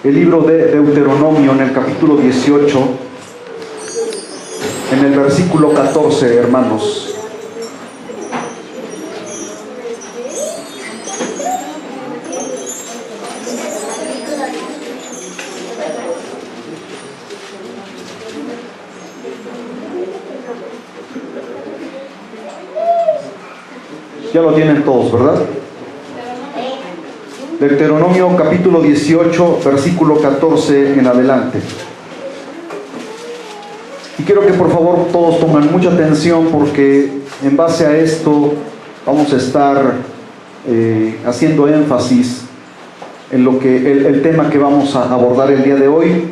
el libro de Deuteronomio en el capítulo 18, en el versículo 14, hermanos. Ya lo tienen todos, ¿verdad? Deuteronomio capítulo 18, versículo 14 en adelante. Y quiero que por favor todos pongan mucha atención, porque en base a esto vamos a estar haciendo énfasis en lo que el tema que vamos a abordar el día de hoy,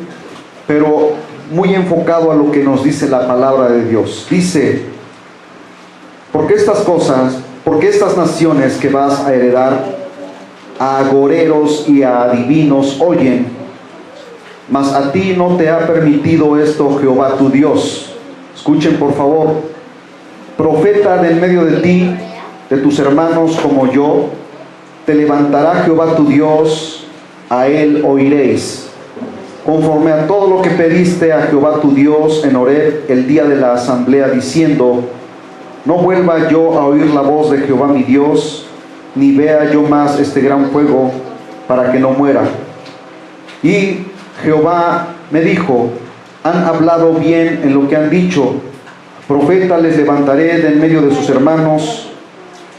pero muy enfocado a lo que nos dice la palabra de Dios. Dice: porque estas naciones que vas a heredar, a agoreros y a adivinos oyen, mas a ti no te ha permitido esto Jehová tu Dios. Escuchen por favor: profeta de en medio de ti, de tus hermanos como yo, te levantará Jehová tu Dios, a él oiréis, conforme a todo lo que pediste a Jehová tu Dios en Horeb el día de la asamblea, diciendo: no vuelva yo a oír la voz de Jehová mi Dios, ni vea yo más este gran fuego, para que no muera. Y Jehová me dijo: han hablado bien en lo que han dicho. Profeta les levantaré de en medio de sus hermanos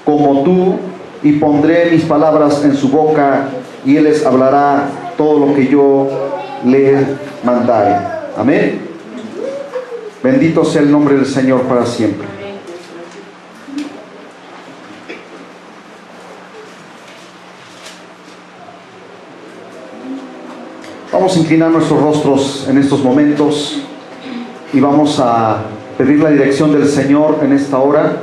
como tú, y pondré mis palabras en su boca, y él les hablará todo lo que yo le mandare. Amén. Bendito sea el nombre del Señor para siempre. Vamos a inclinar nuestros rostros en estos momentos y vamos a pedir la dirección del Señor en esta hora,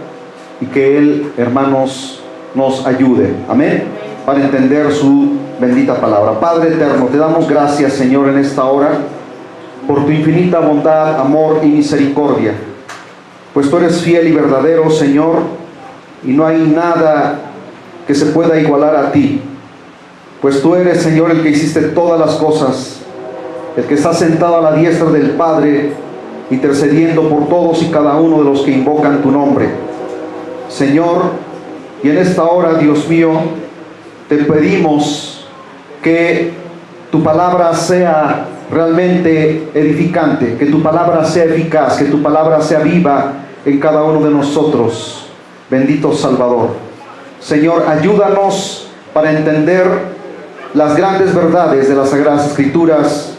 y que Él, hermanos, nos ayude. Amén. Para entender su bendita palabra. Padre eterno, te damos gracias, Señor, en esta hora por tu infinita bondad, amor y misericordia, pues tú eres fiel y verdadero, Señor, y no hay nada que se pueda igualar a ti. Pues tú eres, Señor, el que hiciste todas las cosas, el que está sentado a la diestra del Padre, intercediendo por todos y cada uno de los que invocan tu nombre. Señor, y en esta hora, Dios mío, te pedimos que tu palabra sea realmente edificante, que tu palabra sea eficaz, que tu palabra sea viva en cada uno de nosotros. Bendito Salvador. Señor, ayúdanos para entender las grandes verdades de las Sagradas Escrituras,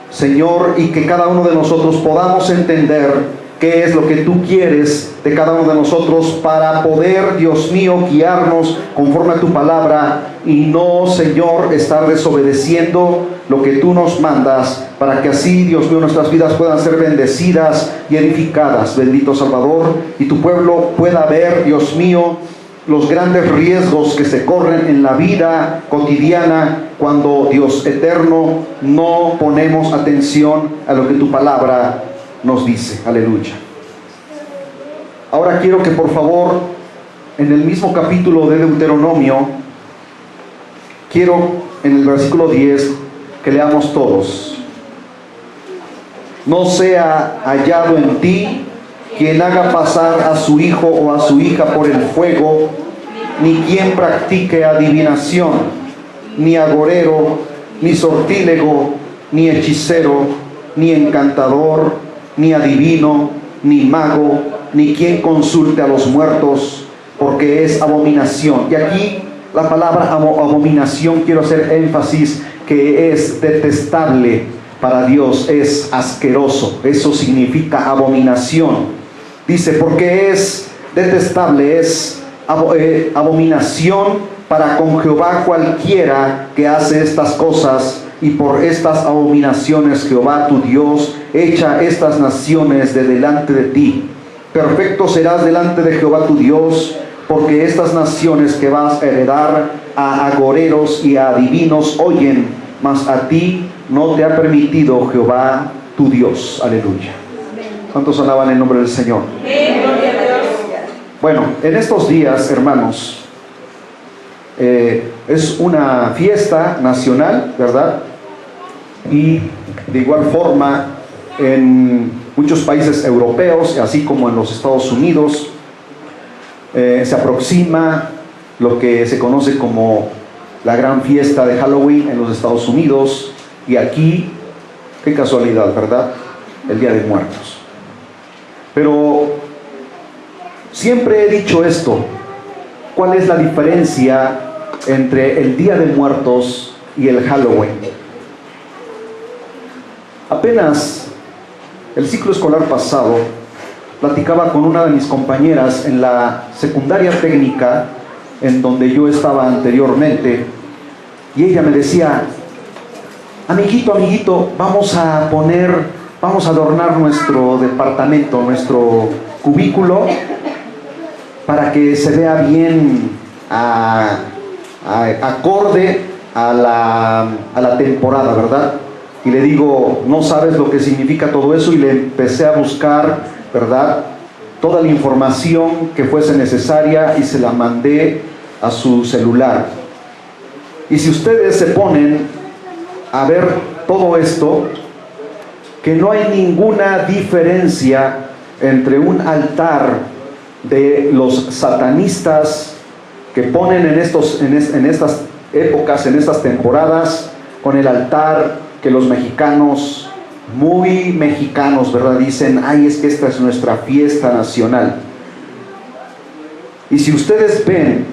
Señor, y que cada uno de nosotros podamos entender qué es lo que tú quieres de cada uno de nosotros, para poder, Dios mío, guiarnos conforme a tu palabra, y no, Señor, estar desobedeciendo lo que tú nos mandas, para que así, Dios mío, nuestras vidas puedan ser bendecidas y edificadas, bendito Salvador, y tu pueblo pueda ver, Dios mío, los grandes riesgos que se corren en la vida cotidiana cuando, Dios eterno, no ponemos atención a lo que tu palabra nos dice. Aleluya. Ahora quiero que por favor, en el mismo capítulo de Deuteronomio, quiero en el versículo 10 que leamos todos: no sea hallado en ti quien haga pasar a su hijo o a su hija por el fuego, ni quien practique adivinación, ni agorero, ni sortílego, ni hechicero, ni encantador, ni adivino, ni mago, ni quien consulte a los muertos, porque es abominación. Y aquí la palabra abominación, quiero hacer énfasis que es detestable para Dios, es asqueroso. Eso significa abominación. Dice, porque es detestable, es abominación para con Jehová cualquiera que hace estas cosas, y por estas abominaciones Jehová tu Dios echa estas naciones de delante de ti. Perfecto serás delante de Jehová tu Dios, porque estas naciones que vas a heredar, a agoreros y a adivinos oyen, mas a ti no te ha permitido Jehová tu Dios. Aleluya. ¿Cuántos alaban el nombre del Señor? Bueno, en estos días, hermanos, es una fiesta nacional, ¿verdad? y de igual forma en muchos países europeos, así como en los Estados Unidos, se aproxima lo que se conoce como la gran fiesta de Halloween en los Estados Unidos, y aquí, qué casualidad, ¿verdad? El Día de Muertos. Pero siempre he dicho esto: ¿cuál es la diferencia entre el Día de Muertos y el Halloween? Apenas el ciclo escolar pasado platicaba con una de mis compañeras en la secundaria técnica en donde yo estaba anteriormente, y ella me decía: amiguito, vamos a adornar nuestro departamento, nuestro cubículo, para que se vea bien acorde a la temporada, ¿verdad? Y le digo: no sabes lo que significa todo eso, y le empecé a buscar, ¿verdad?, toda la información que fuese necesaria, y se la mandé a su celular. Y si ustedes se ponen a ver todo esto, que no hay ninguna diferencia entre un altar de los satanistas que ponen en estas épocas, en estas temporadas, con el altar que los mexicanos, muy mexicanos, ¿verdad?, dicen: ay, es que esta es nuestra fiesta nacional. Y si ustedes ven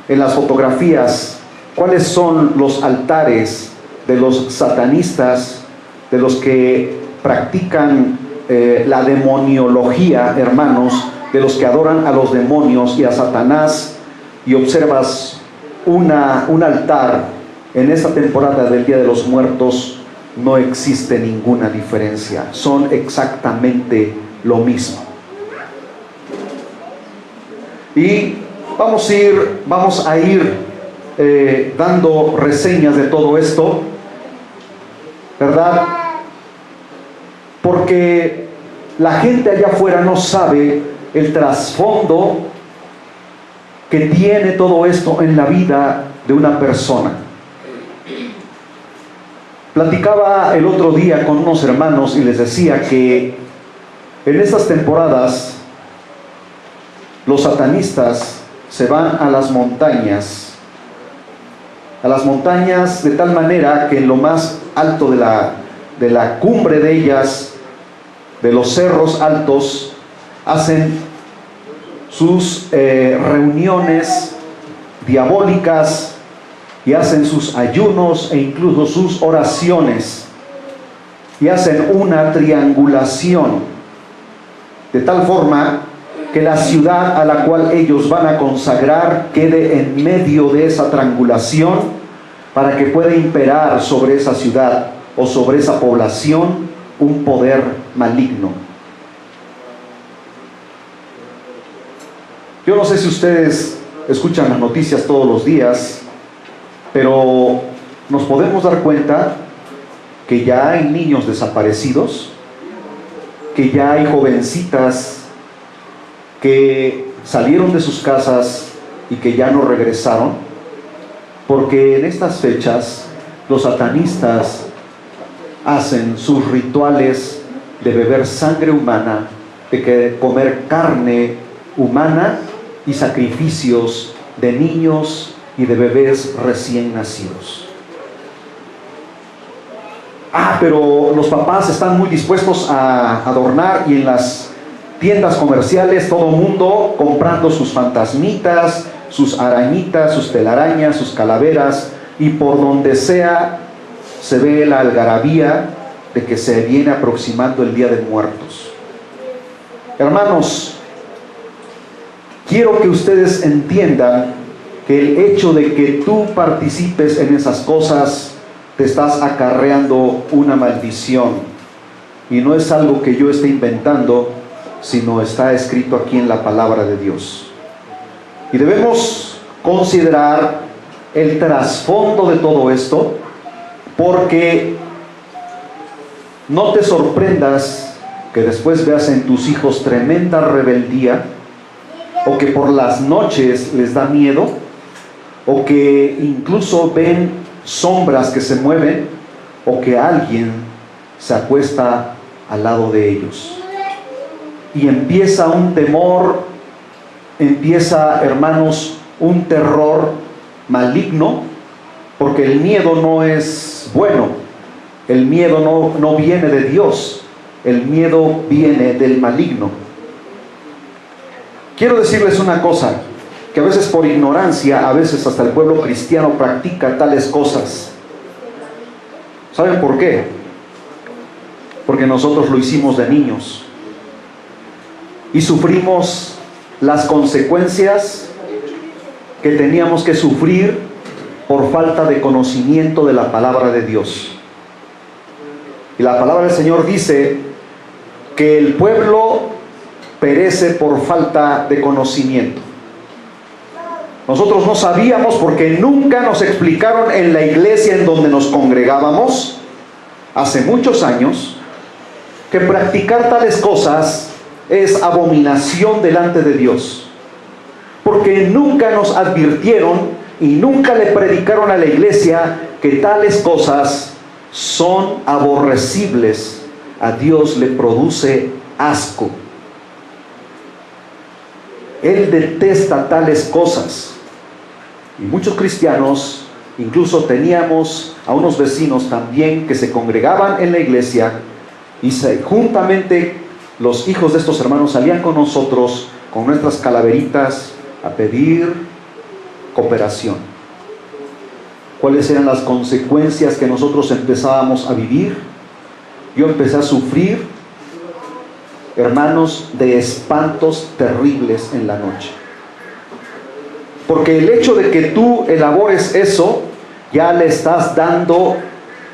en las fotografías cuáles son los altares de los satanistas, de los que practican la demoniología, hermanos, de los que adoran a los demonios y a Satanás, y observas un altar en esta temporada del Día de los Muertos, no existe ninguna diferencia, son exactamente lo mismo. Y vamos a ir dando reseñas de todo esto, ¿verdad? Porque la gente allá afuera no sabe el trasfondo que tiene todo esto en la vida de una persona. Platicaba el otro día con unos hermanos y les decía que en estas temporadas los satanistas se van a las montañas de tal manera que en lo más alto de la cumbre de ellas, de los cerros altos, hacen sus reuniones diabólicas, y hacen sus ayunos e incluso sus oraciones, y hacen una triangulación de tal forma que la ciudad a la cual ellos van a consagrar quede en medio de esa triangulación, para que pueda imperar sobre esa ciudad o sobre esa población un poder maligno. Yo no sé si ustedes escuchan las noticias todos los días, pero nos podemos dar cuenta que ya hay niños desaparecidos, que ya hay jovencitas que salieron de sus casas y que ya no regresaron, porque en estas fechas los satanistas hacen sus rituales de beber sangre humana, de comer carne humana y sacrificios de niños y de bebés recién nacidos. Pero los papás están muy dispuestos a adornar, y en las tiendas comerciales todo el mundo comprando sus fantasmitas, sus arañitas, sus telarañas, sus calaveras, y por donde sea se ve la algarabía de que se viene aproximando el Día de Muertos. Hermanos, quiero que ustedes entiendan que el hecho de que tú participes en esas cosas, te estás acarreando una maldición, y no es algo que yo esté inventando, sino está escrito aquí en la palabra de Dios. Y debemos considerar el trasfondo de todo esto, porque no te sorprendas que después veas en tus hijos tremenda rebeldía, o que por las noches les da miedo, o que incluso ven sombras que se mueven, o que alguien se acuesta al lado de ellos. Y empieza un temor, empieza, hermanos, un terror maligno, porque el miedo no es bueno, el miedo no viene de Dios, el miedo viene del maligno. Quiero decirles una cosa, que a veces por ignorancia, a veces hasta el pueblo cristiano practica tales cosas. ¿Saben por qué? Porque nosotros lo hicimos de niños y sufrimos las consecuencias que teníamos que sufrir por falta de conocimiento de la palabra de Dios. Y la palabra del Señor dice que el pueblo perece por falta de conocimiento. Nosotros no sabíamos porque nunca nos explicaron en la iglesia en donde nos congregábamos hace muchos años que practicar tales cosas es abominación delante de Dios, porque nunca nos advirtieron y nunca le predicaron a la iglesia que tales cosas son aborrecibles. A Dios le produce asco. Él detesta tales cosas. Y muchos cristianos, incluso teníamos a unos vecinos también que se congregaban en la iglesia y juntamente los hijos de estos hermanos salían con nosotros, con nuestras calaveritas, a pedir cooperación. ¿Cuáles eran las consecuencias que nosotros empezábamos a vivir? Yo empecé a sufrir, hermanos, de espantos terribles en la noche. Porque el hecho de que tú elabores eso, ya le estás dando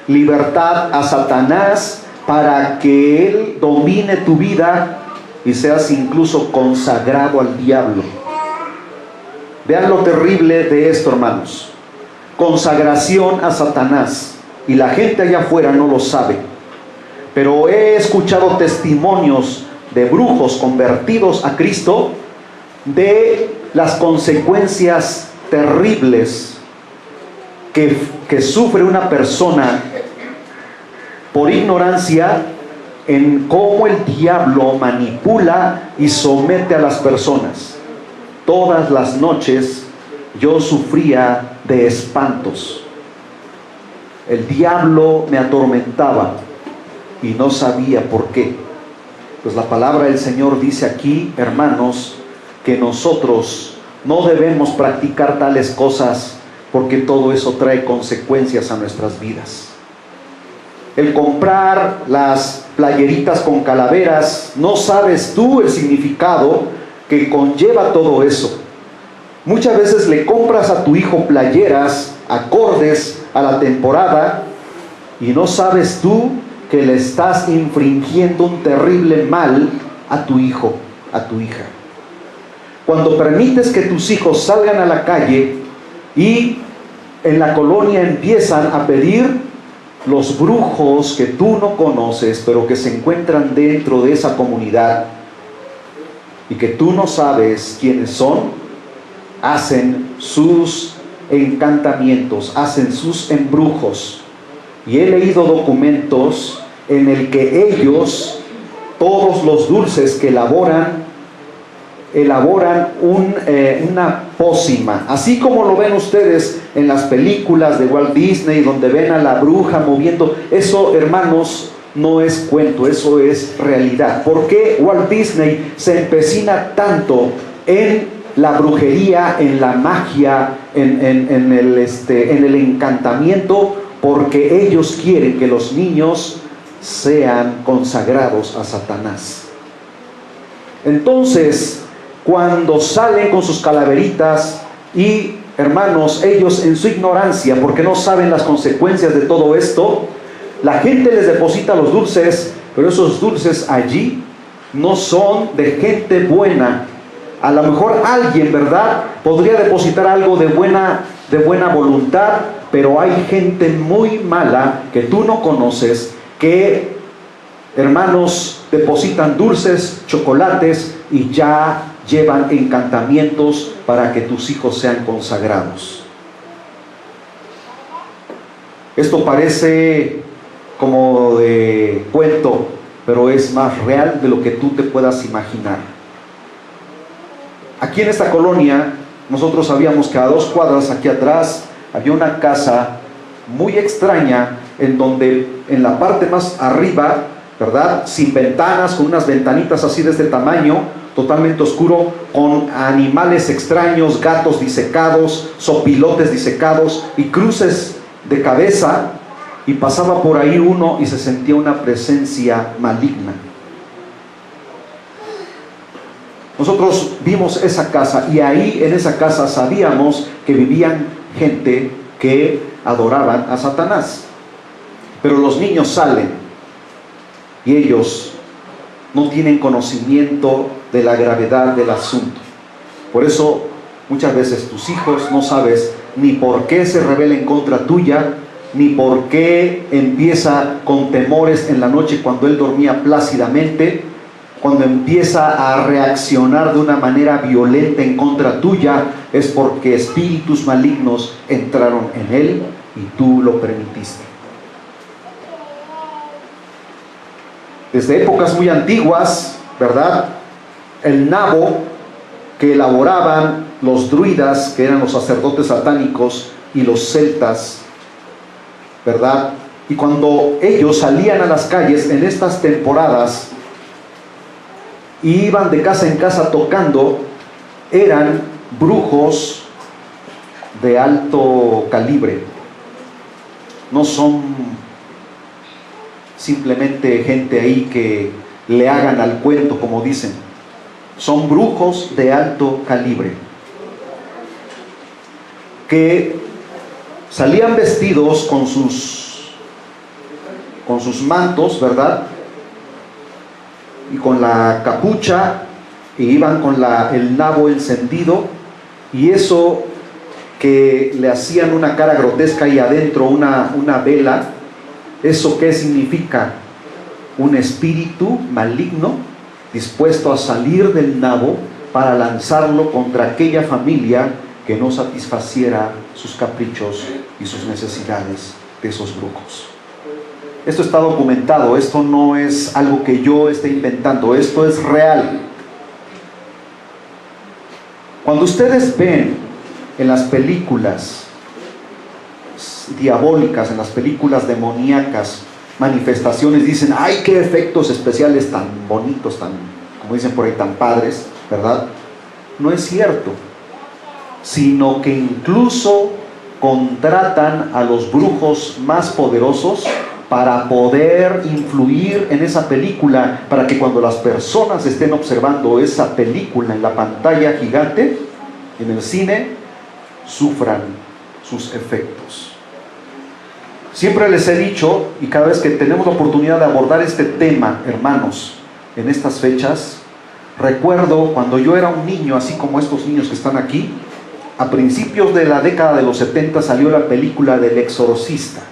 libertad a Satanás para que él domine tu vida y seas incluso consagrado al diablo. Vean lo terrible de esto, hermanos. Consagración a Satanás. Y la gente allá afuera no lo sabe. Pero he escuchado testimonios de brujos convertidos a Cristo de las consecuencias terribles que sufre una persona por ignorancia en cómo el diablo manipula y somete a las personas. Todas las noches yo sufría de espantos. El diablo me atormentaba y no sabía por qué. Pues la palabra del Señor dice aquí, hermanos, que nosotros no debemos practicar tales cosas porque todo eso trae consecuencias a nuestras vidas. El comprar las playeritas con calaveras, no sabes tú el significado que conlleva todo eso. Muchas veces le compras a tu hijo playeras acordes a la temporada y no sabes tú que le estás infringiendo un terrible mal a tu hijo, a tu hija. Cuando permites que tus hijos salgan a la calle y en la colonia empiezan a pedir los brujos que tú no conoces, pero que se encuentran dentro de esa comunidad y que tú no sabes quiénes son, hacen sus encantamientos, hacen sus embrujos. Y he leído documentos en el que ellos, todos los dulces que elaboran una pócima, así como lo ven ustedes en las películas de Walt Disney, donde ven a la bruja moviendo. Eso, hermanos, no es cuento, eso es realidad. ¿Por qué Walt Disney se empecina tanto en la brujería, en la magia, en el encantamiento? Porque ellos quieren que los niños sean consagrados a Satanás. Entonces, cuando salen con sus calaveritas y, hermanos, ellos en su ignorancia, porque no saben las consecuencias de todo esto, la gente les deposita los dulces, pero esos dulces allí no son de gente buena. A lo mejor alguien, ¿verdad?, podría depositar algo de buena voluntad, pero hay gente muy mala que tú no conoces, que, hermanos, depositan dulces, chocolates y ya llevan encantamientos para que tus hijos sean consagrados. Esto parece como de cuento, pero es más real de lo que tú te puedas imaginar. Aquí en esta colonia, nosotros sabíamos que a 2 cuadras aquí atrás había una casa muy extraña, en donde en la parte más arriba, ¿verdad?, sin ventanas, con unas ventanitas así de este tamaño, totalmente oscuro, con animales extraños, gatos disecados, sopilotes disecados y cruces de cabeza, y pasaba por ahí uno y se sentía una presencia maligna. Nosotros vimos esa casa, y ahí en esa casa sabíamos que vivían gente que adoraban a Satanás. Pero los niños salen y ellos no tienen conocimiento de la gravedad del asunto. Por eso muchas veces tus hijos no sabes ni por qué se rebela en contra tuya, ni por qué empieza con temores en la noche cuando él dormía plácidamente, cuando empieza a reaccionar de una manera violenta en contra tuya, es porque espíritus malignos entraron en él y tú lo permitiste. Desde épocas muy antiguas, ¿verdad?, el nabo que elaboraban los druidas, que eran los sacerdotes satánicos, y los celtas, ¿verdad? Y cuando ellos salían a las calles en estas temporadas y iban de casa en casa tocando, eran brujos de alto calibre. No son simplemente gente ahí que le hagan al cuento, como dicen. Son brujos de alto calibre, que salían vestidos con sus mantos, ¿verdad?, y con la capucha, y iban con el nabo encendido, y eso que le hacían una cara grotesca y adentro una vela. ¿Eso qué significa? Un espíritu maligno dispuesto a salir del nabo para lanzarlo contra aquella familia que no satisfaciera sus caprichos y sus necesidades de esos brujos. Esto está documentado, esto no es algo que yo esté inventando, esto es real. Cuando ustedes ven en las películas diabólicas, en las películas demoníacas, manifestaciones, dicen, ¡ay, qué efectos especiales tan bonitos, tan, como dicen por ahí, tan padres!, ¿verdad? No es cierto, sino que incluso contratan a los brujos más poderosos para poder influir en esa película, para que cuando las personas estén observando esa película en la pantalla gigante, en el cine, sufran sus efectos. Siempre les he dicho, y cada vez que tenemos la oportunidad de abordar este tema, hermanos, en estas fechas, recuerdo cuando yo era un niño, así como estos niños que están aquí, a principios de la década de los 70 salió la película del Exorcista,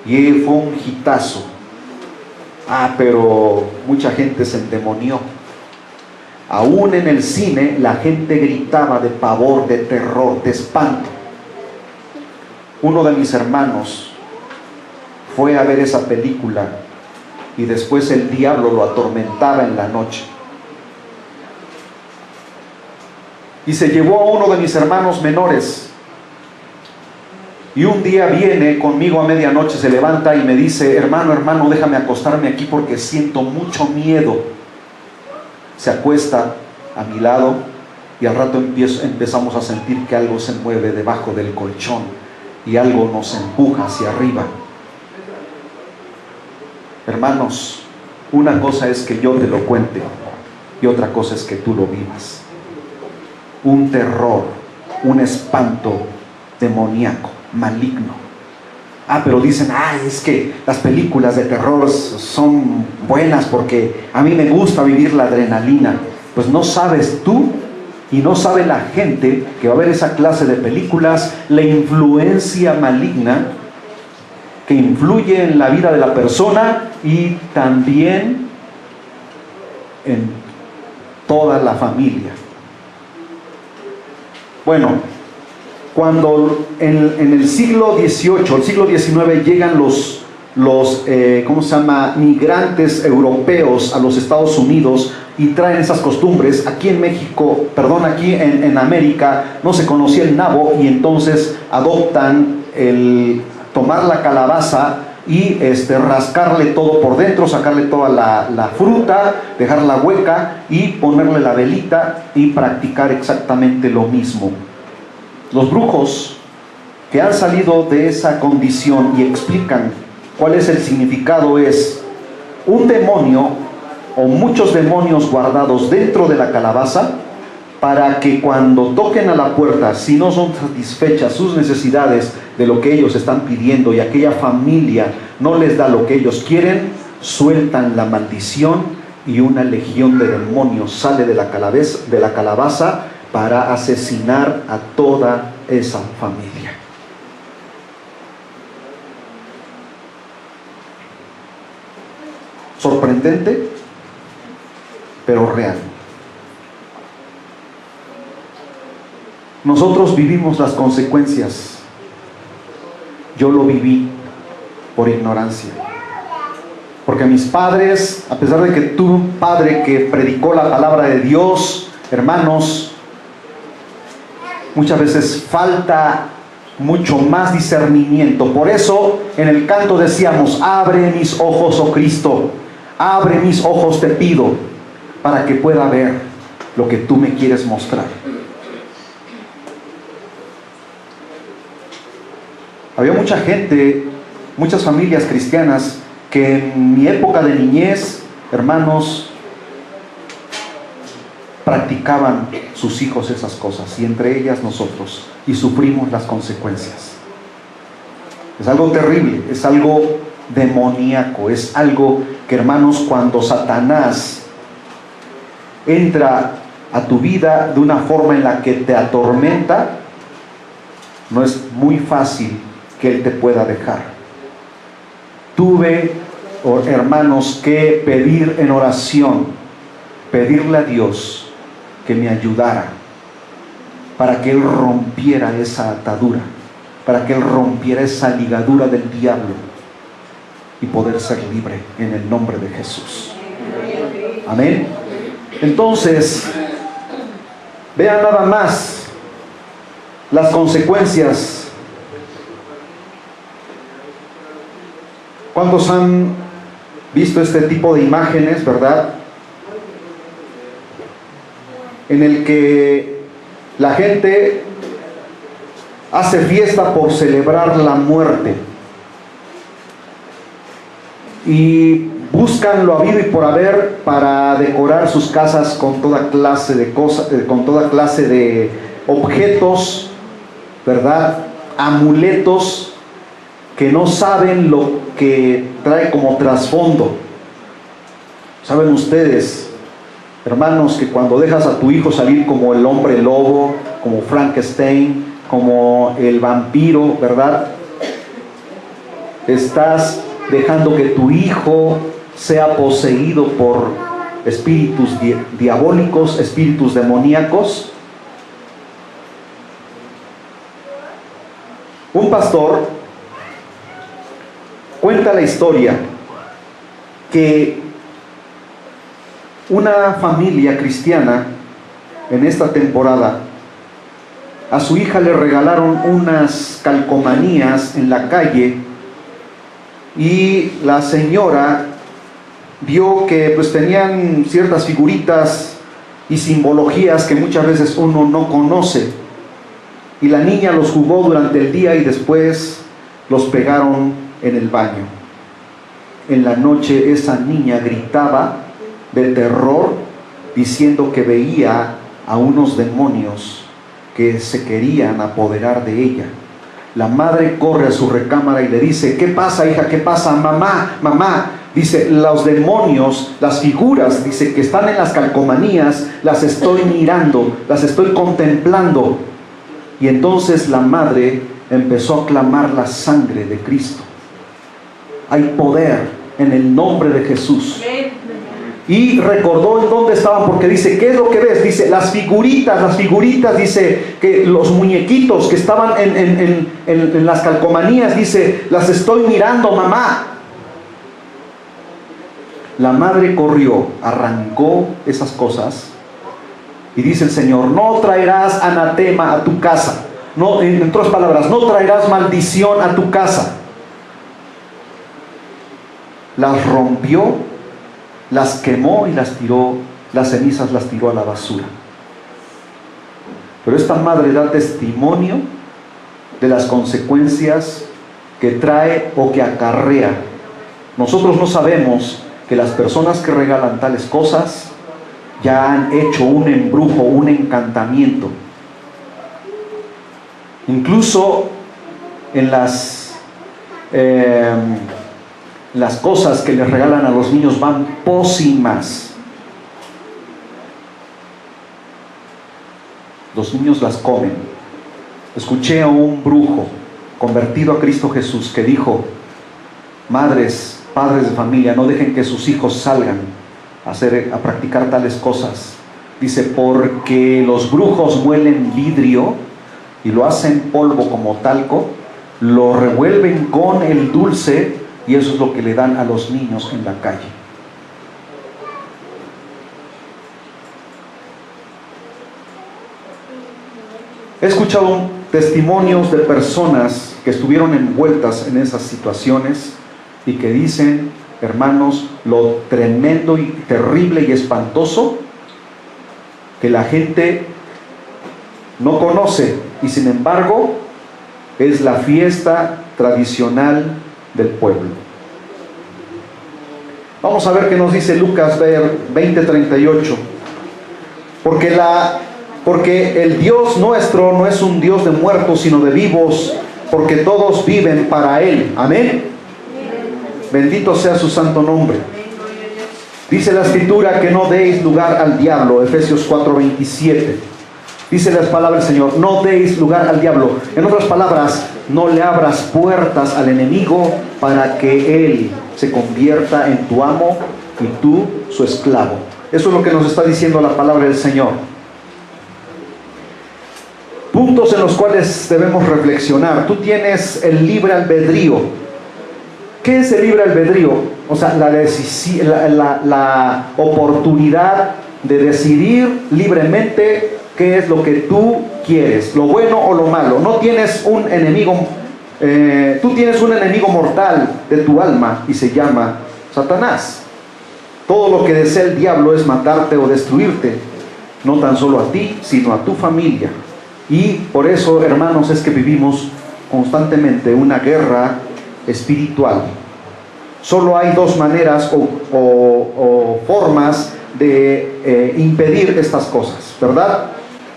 y fue un hitazo. Pero mucha gente se endemonió. Aún en el cine la gente gritaba de pavor, de terror, de espanto. Uno de mis hermanos fue a ver esa película y después el diablo lo atormentaba en la noche. Y se llevó a uno de mis hermanos menores. Y un día viene conmigo a medianoche, se levanta y me dice, hermano, déjame acostarme aquí porque siento mucho miedo. Se acuesta a mi lado y al rato empezamos a sentir que algo se mueve debajo del colchón y algo nos empuja hacia arriba. Hermanos, una cosa es que yo te lo cuente y otra cosa es que tú lo vivas. Un terror, un espanto demoníaco, maligno. Pero dicen, es que las películas de terror son buenas porque a mí me gusta vivir la adrenalina. Pues no sabes tú y no sabe la gente que va a ver esa clase de películas, la influencia maligna que influye en la vida de la persona y también en toda la familia. Bueno, cuando en el siglo XVIII, el siglo XIX llegan los los migrantes europeos a los Estados Unidos y traen esas costumbres. Aquí en México, aquí en América no se conocía el nabo, y entonces adoptan el tomar la calabaza y rascarle todo por dentro, sacarle toda la fruta, dejarla hueca y ponerle la velita y practicar exactamente lo mismo. Los brujos que han salido de esa condición y explican cuál es el significado es un demonio o muchos demonios guardados dentro de la calabaza, para que cuando toquen a la puerta, si no son satisfechas sus necesidades de lo que ellos están pidiendo y aquella familia no les da lo que ellos quieren, sueltan la maldición y una legión de demonios sale de la calabaza para asesinar a toda esa familia. Sorprendente, pero real. Nosotros vivimos las consecuencias. Yo lo viví por ignorancia. Porque mis padres, a pesar de que tuve un padre que predicó la palabra de Dios, hermanos, muchas veces falta mucho más discernimiento. Por eso en el canto decíamos: abre mis ojos, oh Cristo, abre mis ojos, te pido, para que pueda ver lo que tú me quieres mostrar. Había mucha gente, muchas familias cristianas que en mi época de niñez, hermanos, practicaban sus hijos esas cosas, y entre ellas nosotros, y sufrimos las consecuencias. Es algo terrible, es algo demoníaco, es algo que, hermanos, cuando Satanás entra a tu vida de una forma en la que te atormenta, no es muy fácil que él te pueda dejar. Tuve, hermanos, que pedir en oración, pedirle a Dios que me ayudara para que él rompiera esa atadura, para que él rompiera esa ligadura del diablo y poder ser libre en el nombre de Jesús. Amén. Entonces, vean nada más las consecuencias. ¿Cuántos han visto este tipo de imágenes, verdad? En el que la gente hace fiesta por celebrar la muerte y buscan lo habido y por haber para decorar sus casas con toda clase de cosas, con toda clase de objetos, ¿verdad? Amuletos que no saben lo que trae como trasfondo. ¿Saben ustedes, hermanos, que cuando dejas a tu hijo salir como el hombre lobo, como Frankenstein, como el vampiro, ¿verdad? Estás dejando que tu hijo sea poseído por espíritus diabólicos, espíritus demoníacos. Un pastor cuenta la historia que una familia cristiana en esta temporada a su hija le regalaron unas calcomanías en la calle, y la señora vio que pues tenían ciertas figuritas y simbologías que muchas veces uno no conoce, y la niña los jugó durante el día y después los pegaron en el baño. En la noche esa niña gritaba de terror diciendo que veía a unos demonios que se querían apoderar de ella. La madre corre a su recámara y le dice: ¿qué pasa, hija? ¿Qué pasa? Mamá, mamá. Dice: los demonios, las figuras, dice, que están en las calcomanías, las estoy mirando, las estoy contemplando. Y entonces la madre empezó a clamar la sangre de Cristo. Hay poder en el nombre de Jesús. Y recordó en dónde estaban, porque dice: ¿qué es lo que ves? Dice: las figuritas, dice, que los muñequitos que estaban en las calcomanías, dice, las estoy mirando, mamá. La madre corrió, arrancó esas cosas y dice el Señor: no traerás anatema a tu casa. No, en otras palabras, no traerás maldición a tu casa. Las rompió, las quemó y las tiró, las cenizas las tiró a la basura. Pero esta madre da testimonio de las consecuencias que trae o que acarrea. Nosotros no sabemos que las personas que regalan tales cosas ya han hecho un embrujo, un encantamiento. Incluso en las cosas que les regalan a los niños van pócimas. Los niños las comen. Escuché a un brujo convertido a Cristo Jesús que dijo: madres, padres de familia, no dejen que sus hijos salgan a practicar tales cosas. Dice: porque los brujos muelen vidrio y lo hacen polvo como talco, lo revuelven con el dulce y eso es lo que le dan a los niños en la calle. He escuchado testimonios de personas que estuvieron envueltas en esas situaciones y que dicen, hermanos, lo tremendo y terrible y espantoso que la gente no conoce y sin embargo es la fiesta tradicional del pueblo. Vamos a ver qué nos dice Lucas 20:38. Porque el Dios nuestro no es un Dios de muertos, sino de vivos, porque todos viven para Él. Amén. Bendito sea su santo nombre. Dice la Escritura que no deis lugar al diablo, Efesios 4:27. Dice las palabras del Señor: no deis lugar al diablo. En otras palabras, no le abras puertas al enemigo para que él se convierta en tu amo y tú su esclavo. Eso es lo que nos está diciendo la palabra del Señor. Puntos en los cuales debemos reflexionar. Tú tienes el libre albedrío. ¿Qué es el libre albedrío? O sea, la oportunidad de decidir libremente qué es lo que tú quieres, lo bueno o lo malo. No tienes un enemigo, tú tienes un enemigo mortal de tu alma y se llama Satanás. Todo lo que desea el diablo es matarte o destruirte, no tan solo a ti, sino a tu familia. Y por eso, hermanos, es que vivimos constantemente una guerra espiritual. Solo hay dos maneras o formas de impedir estas cosas, ¿verdad?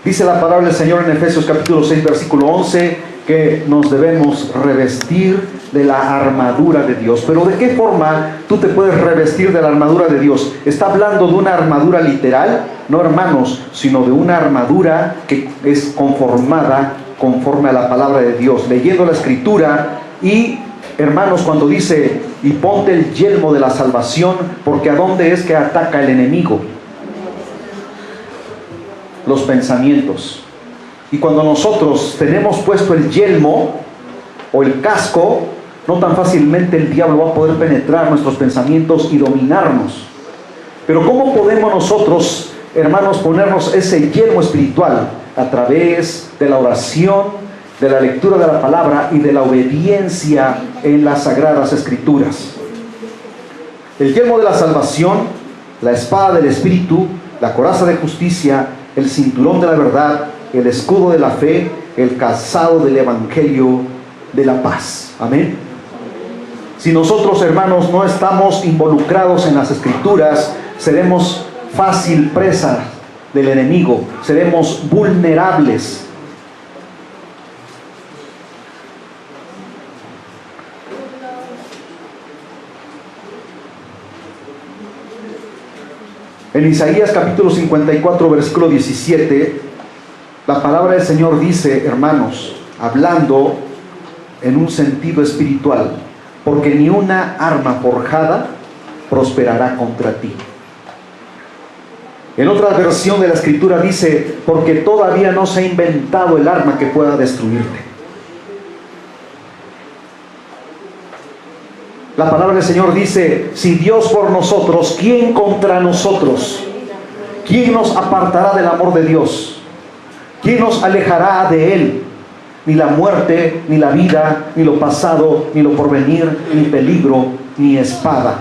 Dice la palabra del Señor en Efesios capítulo 6, versículo 11, que nos debemos revestir de la armadura de Dios. Pero ¿de qué forma tú te puedes revestir de la armadura de Dios? ¿Está hablando de una armadura literal? No, hermanos, sino de una armadura que es conformada conforme a la palabra de Dios, leyendo la Escritura. Y, hermanos, cuando dice, y ponte el yelmo de la salvación, porque ¿a dónde es que ataca el enemigo? Los pensamientos. Y cuando nosotros tenemos puesto el yelmo o el casco, no tan fácilmente el diablo va a poder penetrar nuestros pensamientos y dominarnos. Pero ¿cómo podemos nosotros, hermanos, ponernos ese yelmo espiritual? A través de la oración, de la lectura de la palabra y de la obediencia en las sagradas escrituras. El yelmo de la salvación, la espada del Espíritu, la coraza de justicia, el cinturón de la verdad, el escudo de la fe, el calzado del evangelio de la paz. Amén. Si nosotros, hermanos, no estamos involucrados en las escrituras, seremos fácil presa del enemigo, seremos vulnerables. En Isaías capítulo 54, versículo 17, la palabra del Señor dice, hermanos, hablando en un sentido espiritual, porque ni una arma forjada prosperará contra ti. En otra versión de la Escritura dice, porque todavía no se ha inventado el arma que pueda destruirte. La palabra del Señor dice, si Dios por nosotros, ¿quién contra nosotros? ¿Quién nos apartará del amor de Dios? ¿Quién nos alejará de Él? Ni la muerte, ni la vida, ni lo pasado, ni lo porvenir, ni peligro, ni espada.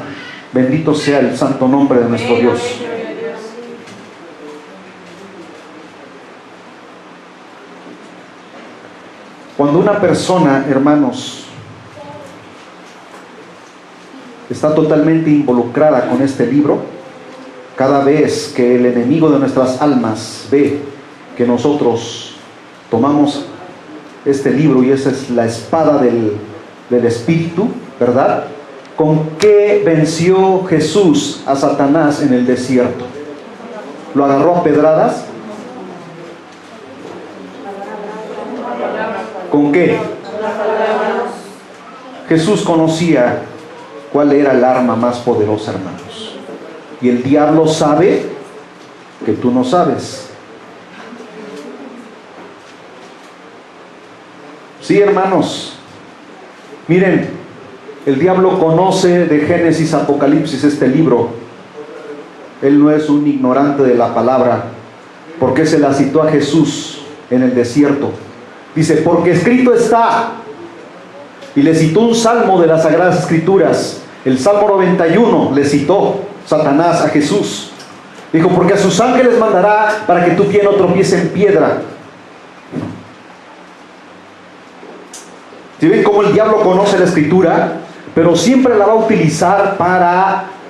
Bendito sea el santo nombre de nuestro Dios. Cuando una persona, hermanos, está totalmente involucrada con este libro, cada vez que el enemigo de nuestras almas ve que nosotros tomamos este libro, y esa es la espada del Espíritu, ¿verdad? ¿Con qué venció Jesús a Satanás en el desierto? ¿Lo agarró a pedradas? ¿Con qué? Jesús conocía cuál era el arma más poderosa, hermanos. Y el diablo sabe que tú no sabes. Sí, hermanos. Miren, el diablo conoce de Génesis a Apocalipsis este libro. Él no es un ignorante de la palabra, porque se la citó a Jesús en el desierto. Dice, porque escrito está. Y le citó un salmo de las Sagradas Escrituras. El Salmo 91 le citó Satanás a Jesús. Dijo, porque a sus ángeles mandará para que tu pie no tropiece en piedra. ¿Sí ven cómo el diablo conoce la Escritura? Pero siempre la va a utilizar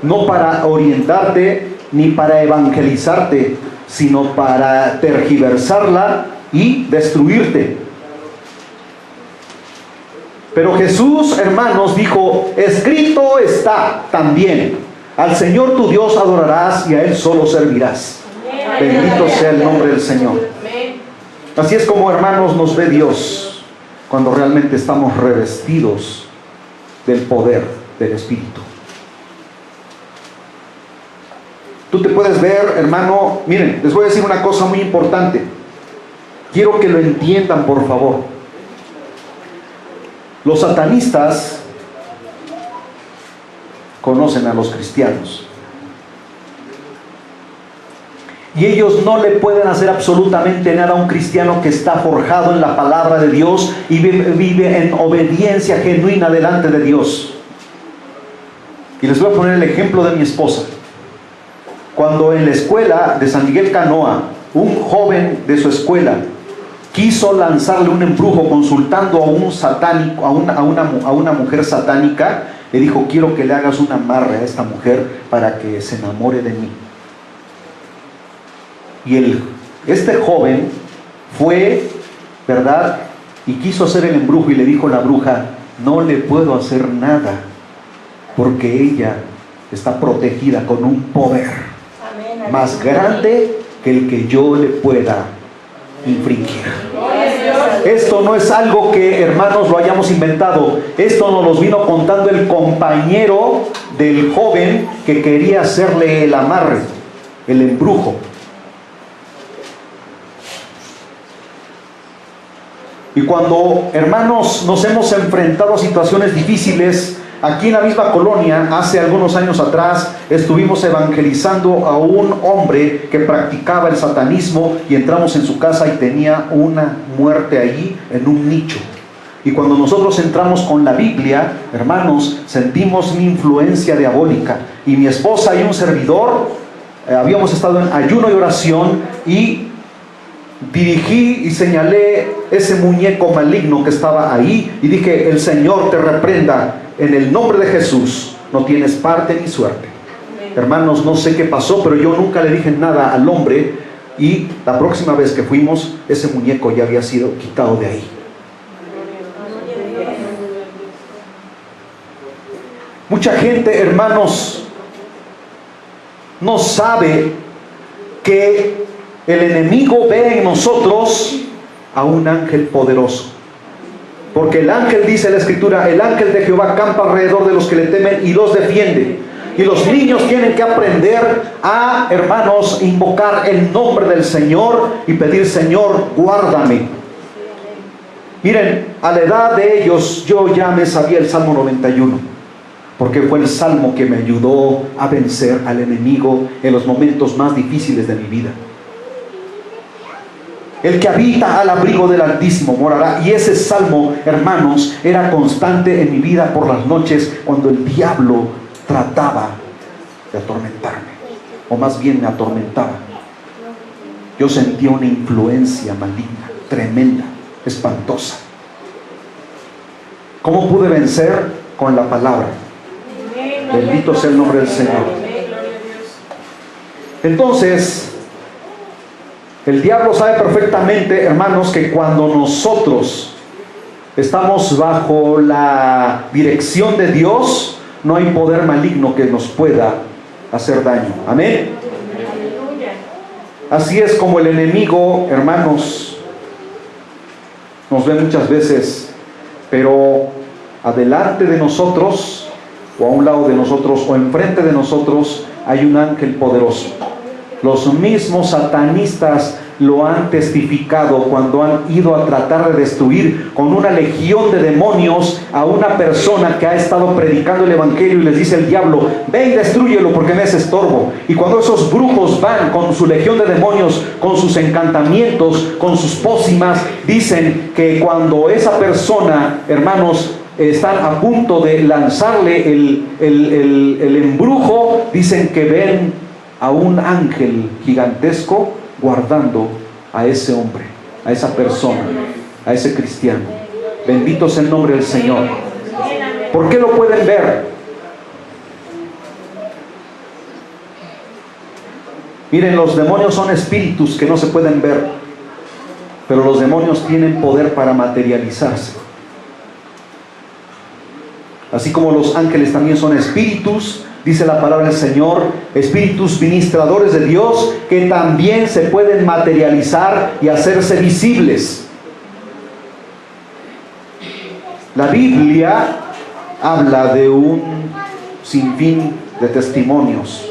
no para orientarte, ni para evangelizarte, sino para tergiversarla y destruirte. Pero Jesús, hermanos, dijo, escrito está también, al Señor tu Dios adorarás y a Él solo servirás. Bendito sea el nombre del Señor. Así es como, hermanos, nos ve Dios cuando realmente estamos revestidos del poder del Espíritu. Tú te puedes ver, hermano, miren, les voy a decir una cosa muy importante. Quiero que lo entiendan, por favor. Los satanistas conocen a los cristianos. Y ellos no le pueden hacer absolutamente nada a un cristiano que está forjado en la palabra de Dios y vive en obediencia genuina delante de Dios. Y les voy a poner el ejemplo de mi esposa. Cuando en la escuela de San Miguel Canoa, un joven de su escuela quiso lanzarle un embrujo consultando a un satánico, a una mujer satánica, le dijo, quiero que le hagas un amarre a esta mujer para que se enamore de mí. Y este joven fue, ¿verdad? Y quiso hacer el embrujo y le dijo la bruja, no le puedo hacer nada porque ella está protegida con un poder más grande que el que yo le pueda infringir. Esto no es algo que, hermanos, lo hayamos inventado. Esto nos lo vino contando el compañero del joven que quería hacerle el amarre, el embrujo. Y cuando, hermanos, nos hemos enfrentado a situaciones difíciles, aquí en la misma colonia, hace algunos años atrás, estuvimos evangelizando a un hombre que practicaba el satanismo y entramos en su casa y tenía una muerte allí en un nicho. Y cuando nosotros entramos con la Biblia, hermanos, sentimos una influencia diabólica. Y mi esposa y un servidor, habíamos estado en ayuno y oración y dirigí y señalé ese muñeco maligno que estaba ahí y dije, el Señor te reprenda en el nombre de Jesús, no tienes parte ni suerte. Hermanos, no sé qué pasó, pero yo nunca le dije nada al hombre y la próxima vez que fuimos, ese muñeco ya había sido quitado de ahí. Mucha gente, hermanos, no sabe que el enemigo ve en nosotros a un ángel poderoso. Porque el ángel, dice la Escritura, el ángel de Jehová campa alrededor de los que le temen y los defiende. Y los niños tienen que aprender a, hermanos, invocar el nombre del Señor y pedir, Señor, guárdame. Miren, a la edad de ellos, yo ya me sabía el Salmo 91. porque fue el salmo que me ayudó a vencer al enemigo en los momentos más difíciles de mi vida. El que habita al abrigo del Altísimo morará. Y ese salmo, hermanos, era constante en mi vida por las noches cuando el diablo trataba de atormentarme, o más bien me atormentaba. Yo sentía una influencia maligna, tremenda, espantosa. ¿Cómo pude vencer? Con la palabra. Bendito sea el nombre del Señor. Entonces, el diablo sabe perfectamente, hermanos, que cuando nosotros estamos bajo la dirección de Dios, no hay poder maligno que nos pueda hacer daño. Amén. Así es como el enemigo, hermanos, nos ve muchas veces, pero adelante de nosotros, o a un lado de nosotros, o enfrente de nosotros, hay un ángel poderoso. Los mismos satanistas lo han testificado cuando han ido a tratar de destruir con una legión de demonios a una persona que ha estado predicando el evangelio, y les dice el diablo: ve y destrúyelo porque me es estorbo. Y cuando esos brujos van con su legión de demonios, con sus encantamientos, con sus pócimas, dicen que cuando esa persona, hermanos, están a punto de lanzarle el embrujo, dicen que ven a un ángel gigantesco guardando a ese hombre, a esa persona, a ese cristiano. Bendito sea el nombre del Señor. ¿Por qué lo pueden ver? Miren, los demonios son espíritus que no se pueden ver, pero los demonios tienen poder para materializarse. Así como los ángeles también son espíritus, dice la palabra del Señor, espíritus ministradores de Dios, que también se pueden materializar y hacerse visibles. La Biblia habla de un sinfín de testimonios.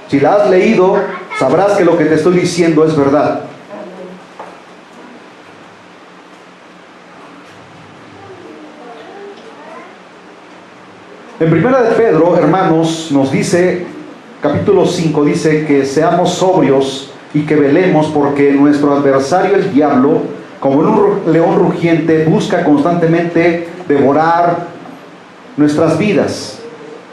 Si la has leído, sabrás que lo que te estoy diciendo es verdad. En primera de Pedro, hermanos, nos dice, capítulo 5, dice que seamos sobrios y que velemos, porque nuestro adversario el diablo, como un león rugiente, busca constantemente devorar nuestras vidas,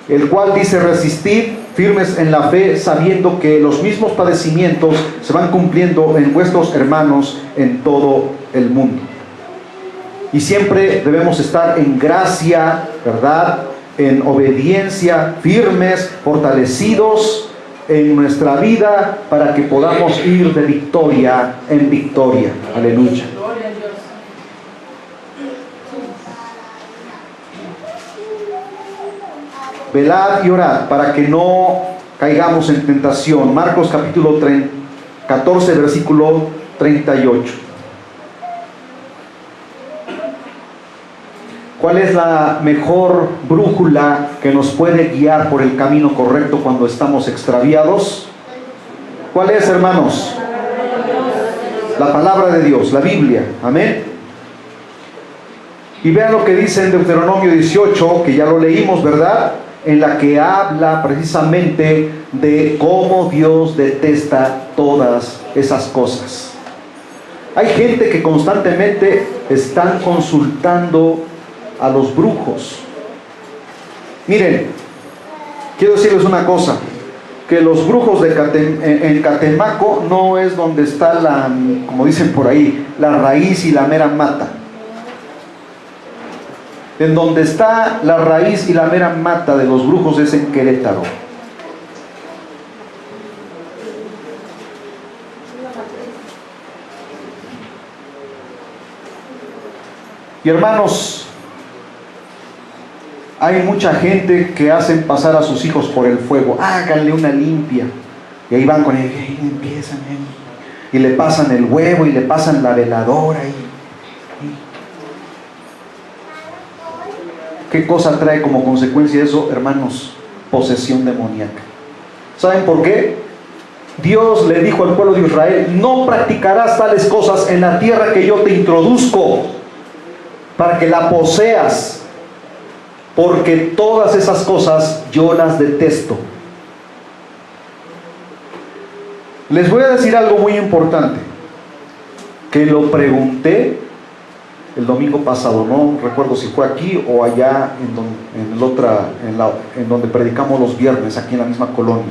el cual dice: resistid firmes en la fe, sabiendo que los mismos padecimientos se van cumpliendo en vuestros hermanos en todo el mundo. Y siempre debemos estar en gracia, ¿verdad?, en obediencia, firmes, fortalecidos en nuestra vida, para que podamos ir de victoria en victoria. Aleluya. Velad y orad para que no caigamos en tentación. Marcos capítulo 14, versículo 38. ¿Cuál es la mejor brújula que nos puede guiar por el camino correcto cuando estamos extraviados? ¿Cuál es, hermanos? La palabra de Dios, la Biblia. Amén. Y vean lo que dice en Deuteronomio 18, que ya lo leímos, ¿verdad?, en la que habla precisamente de cómo Dios detesta todas esas cosas. Hay gente que constantemente están consultando a los brujos. Miren, quiero decirles una cosa, que los brujos en Catemaco no es donde está la, como dicen por ahí, la raíz y la mera mata. En donde está la raíz y la mera mata de los brujos es en Querétaro. Y hermanos, hay mucha gente que hacen pasar a sus hijos por el fuego. Háganle una limpia. Y ahí van con él, y empiezan, y le pasan el huevo y le pasan la veladora. ¿Qué cosa trae como consecuencia eso, hermanos? Posesión demoníaca. ¿Saben por qué? Dios le dijo al pueblo de Israel: no practicarás tales cosas en la tierra que yo te introduzco para que la poseas. porque todas esas cosas yo las detesto. Les voy a decir algo muy importante, que lo pregunté el domingo pasado, no recuerdo si fue aquí o allá en donde predicamos los viernes, aquí en la misma colonia.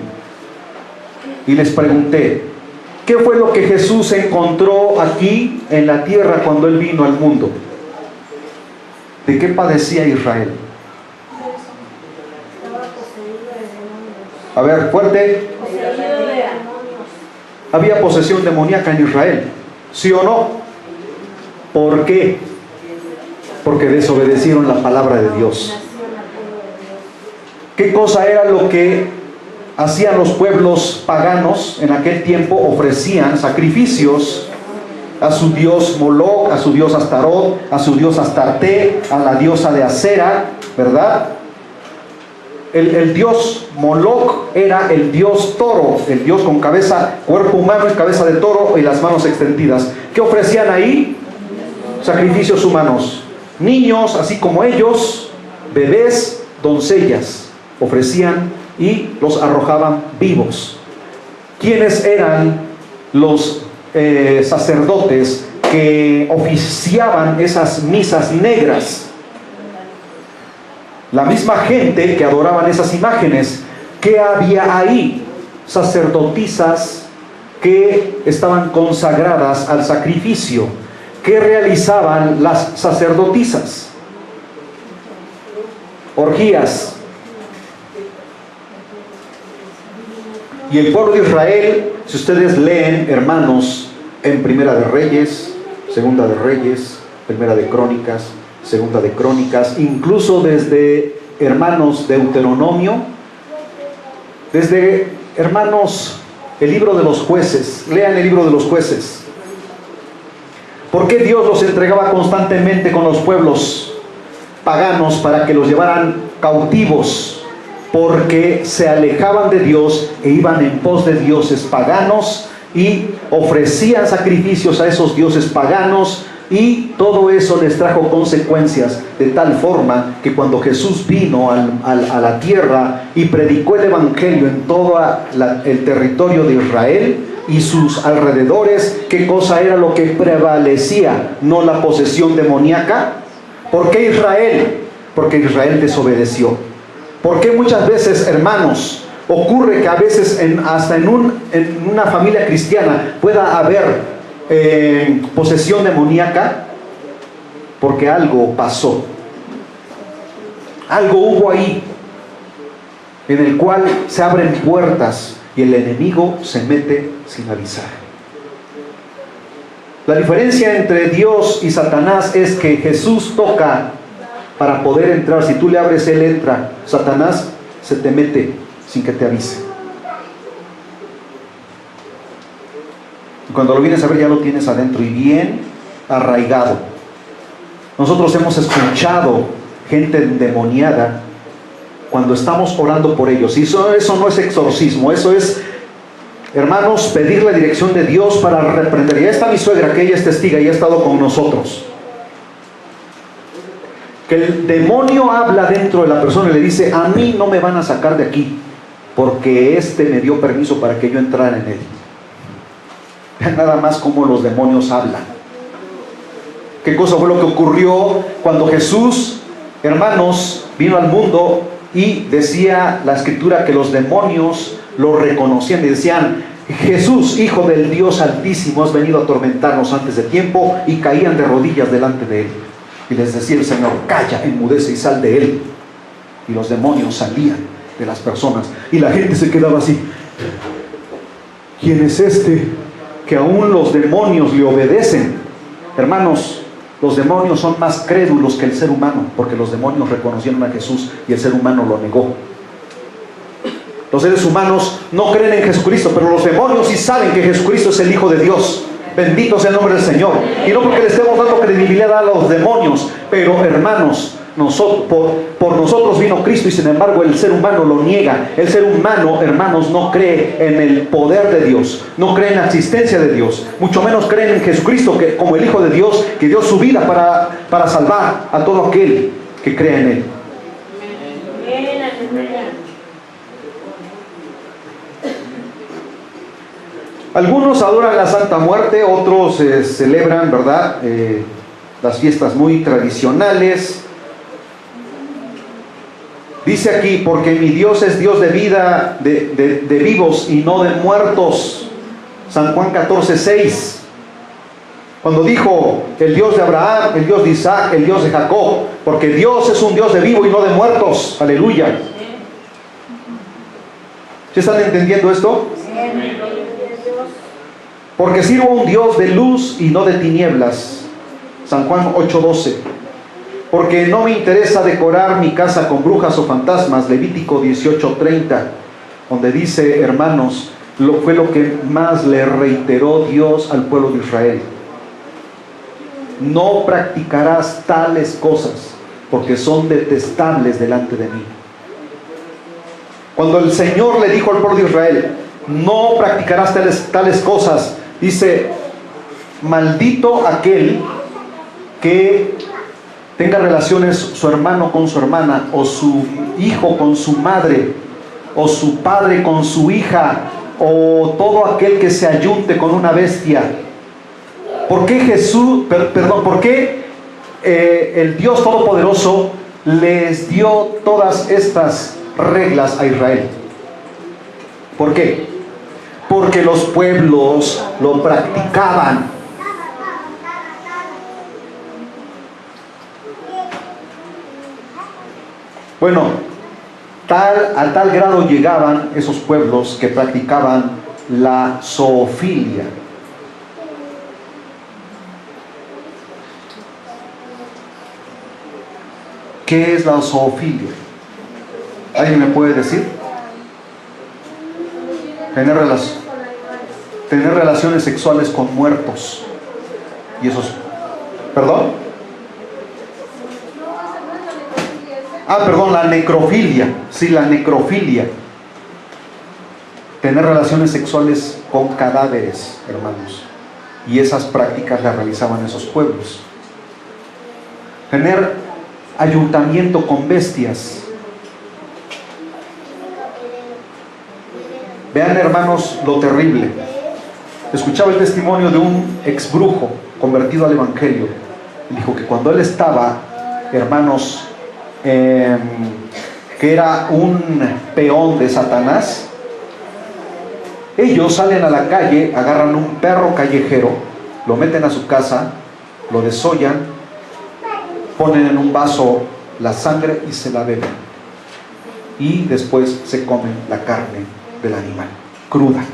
Y les pregunté, ¿qué fue lo que Jesús encontró aquí en la tierra cuando Él vino al mundo? ¿De qué padecía Israel? A ver, fuerte. Había posesión demoníaca en Israel, ¿sí o no? ¿Por qué? Porque desobedecieron la palabra de Dios. ¿Qué cosa era lo que hacían los pueblos paganos en aquel tiempo? Ofrecían sacrificios a su dios Moloch, a su dios Astarot, a su dios Astarte, a la diosa de Acera, ¿verdad? El dios Moloch era el dios toro, el dios con cabeza, cuerpo humano y cabeza de toro y las manos extendidas. ¿Qué ofrecían ahí? Sacrificios humanos. Niños, así como ellos, bebés, doncellas, ofrecían y los arrojaban vivos. ¿Quiénes eran los sacerdotes que oficiaban esas misas negras? La misma gente que adoraban esas imágenes. ¿Qué había ahí? Sacerdotisas que estaban consagradas al sacrificio. ¿Qué realizaban las sacerdotisas? Orgías. Y el pueblo de Israel, si ustedes leen, hermanos, en Primera de Reyes, Segunda de Reyes, Primera de Crónicas, Segunda de Crónicas, incluso desde, hermanos, Deuteronomio, desde, hermanos, el libro de los jueces. Lean el libro de los jueces. ¿Por qué Dios los entregaba constantemente con los pueblos paganos para que los llevaran cautivos? Porque se alejaban de Dios e iban en pos de dioses paganos y ofrecían sacrificios a esos dioses paganos, y todo eso les trajo consecuencias, de tal forma que cuando Jesús vino a la tierra y predicó el evangelio en todo el territorio de Israel y sus alrededores, ¿qué cosa era lo que prevalecía? No la posesión demoníaca. ¿Por qué Israel? Porque Israel desobedeció. ¿Por qué muchas veces, hermanos, ocurre que a veces hasta en una familia cristiana pueda haber posesión demoníaca? Porque algo pasó, algo hubo ahí en el cual se abren puertas y el enemigo se mete sin avisar. La diferencia entre Dios y Satanás es que Jesús toca para poder entrar. Si tú le abres, Él entra. Satanás se te mete sin que te avise. Y cuando lo vienes a ver, ya lo tienes adentro y bien arraigado. Nosotros hemos escuchado gente endemoniada cuando estamos orando por ellos. Y eso no es exorcismo, eso es, hermanos, pedir la dirección de Dios para reprender. Ya está mi suegra, que ella es testiga y ha estado con nosotros. Que el demonio habla dentro de la persona y le dice: a mí no me van a sacar de aquí, porque me dio permiso para que yo entrara en él. Vean nada más cómo los demonios hablan. ¿Qué cosa fue lo que ocurrió cuando Jesús, hermanos, vino al mundo? Y decía la Escritura que los demonios lo reconocían y decían: Jesús, Hijo del Dios Altísimo, has venido a atormentarnos antes de tiempo. Y caían de rodillas delante de él. Y les decía el Señor: calla, enmudece y sal de él. Y los demonios salían de las personas. Y la gente se quedaba así: ¿quién es este que aún los demonios le obedecen? Hermanos, los demonios son más crédulos que el ser humano, porque los demonios reconocieron a Jesús y el ser humano lo negó. Los seres humanos no creen en Jesucristo, pero los demonios sí saben que Jesucristo es el Hijo de Dios. Bendito sea el nombre del Señor. Y no porque le estemos dando credibilidad a los demonios, pero, hermanos, por nosotros vino Cristo, y sin embargo el ser humano lo niega. El ser humano, hermanos, no cree en el poder de Dios, no cree en la existencia de Dios, mucho menos creen en Jesucristo como el Hijo de Dios, que dio su vida para salvar a todo aquel que crea en Él. Algunos adoran la Santa Muerte, otros celebran, ¿verdad?, las fiestas muy tradicionales. Dice aquí, porque mi Dios es Dios de vida, de vivos y no de muertos. San Juan 14:6. Cuando dijo el Dios de Abraham, el Dios de Isaac, el Dios de Jacob, porque Dios es un Dios de vivo y no de muertos. Aleluya. ¿Sí están entendiendo esto? Porque sirvo a un Dios de luz y no de tinieblas. San Juan 8:12. Porque no me interesa decorar mi casa con brujas o fantasmas. Levítico 18:30, donde dice, hermanos, fue lo que más le reiteró Dios al pueblo de Israel: no practicarás tales cosas, porque son detestables delante de mí. Cuando el Señor le dijo al pueblo de Israel, no practicarás tales cosas, dice, maldito aquel que tenga relaciones su hermano con su hermana, o su hijo con su madre, o su padre con su hija, o todo aquel que se ayunte con una bestia. ¿Por qué por qué el Dios Todopoderoso les dio todas estas reglas a Israel? ¿Por qué? Porque los pueblos lo practicaban. Bueno, a tal grado llegaban esos pueblos que practicaban la zoofilia. ¿Qué es la zoofilia? ¿Alguien me puede decir? Tener relaciones sexuales con muertos. Y esos... ¿Perdón? Perdón, la necrofilia. Sí, la necrofilia. Tener relaciones sexuales con cadáveres, hermanos. Y esas prácticas las realizaban esos pueblos. Tener ayuntamiento con bestias. Vean, hermanos, lo terrible. Escuchaba el testimonio de un ex brujo convertido al evangelio. Dijo que cuando él estaba, hermanos, que era un peón de Satanás, ellos salen a la calle, agarran un perro callejero, lo meten a su casa, lo desollan, ponen en un vaso la sangre y se la beben, y después se comen la carne del animal cruda.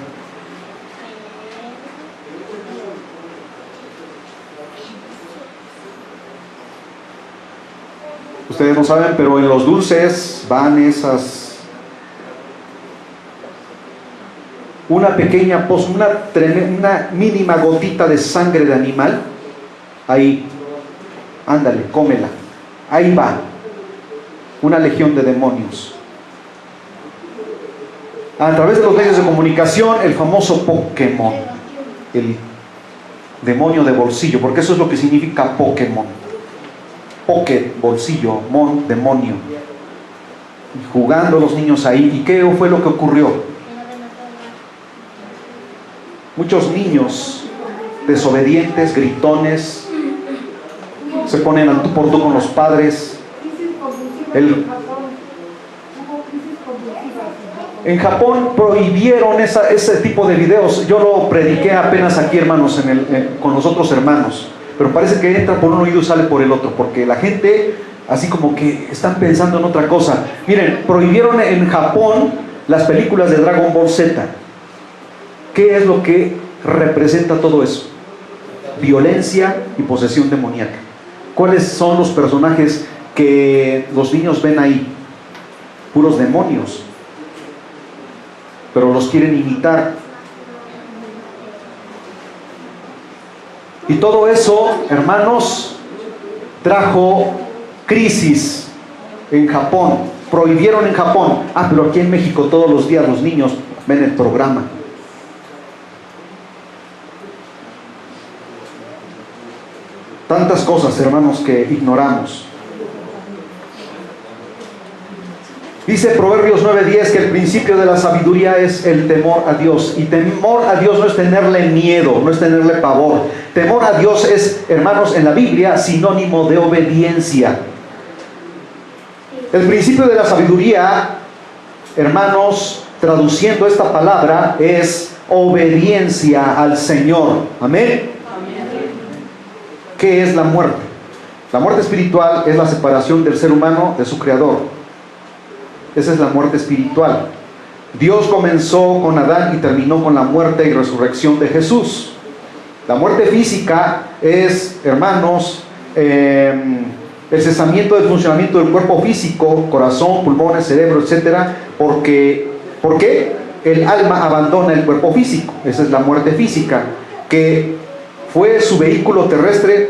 Ustedes no saben, pero en los dulces van una pequeña una mínima gotita de sangre de animal. Ahí, ándale, cómela. Ahí va una legión de demonios. A través de los medios de comunicación, el famoso Pokémon, el demonio de bolsillo, porque eso es lo que significa Pokémon. Pocket, bolsillo, mon, demonio. Y jugando los niños ahí. ¿Y qué fue lo que ocurrió? Muchos niños desobedientes, gritones, se ponen al tú por tú con los padres. En Japón prohibieron ese tipo de videos. Yo lo prediqué apenas aquí, hermanos, con los otros hermanos. Pero parece que entra por un oído y sale por el otro, porque la gente así como que están pensando en otra cosa. Miren, prohibieron en Japón las películas de Dragon Ball Z. ¿Qué es lo que representa todo eso? Violencia y posesión demoníaca. ¿Cuáles son los personajes que los niños ven ahí? Puros demonios, pero los quieren imitar. Y todo eso, hermanos, trajo crisis en Japón. Prohibieron en Japón. Pero aquí en México todos los días los niños ven el programa. Tantas cosas, hermanos, que ignoramos. Dice Dice Proverbios 9:10 que el principio de la sabiduría es el temor a Dios. Y temor a Dios no es tenerle miedo, no es tenerle pavor. Temor a Dios es, hermanos, en la Biblia, sinónimo de obediencia. El principio de la sabiduría, hermanos, traduciendo esta palabra, es obediencia al Señor. Amén. ¿Qué es la muerte? La muerte espiritual es la separación del ser humano de su Creador. Esa es la muerte espiritual. Dios comenzó con Adán y terminó con la muerte y resurrección de Jesús. La muerte física es, hermanos, el cesamiento del funcionamiento del cuerpo físico, corazón, pulmones, cerebro, etcétera, ¿por qué? El alma abandona el cuerpo físico. Esa es la muerte física, que fue su vehículo terrestre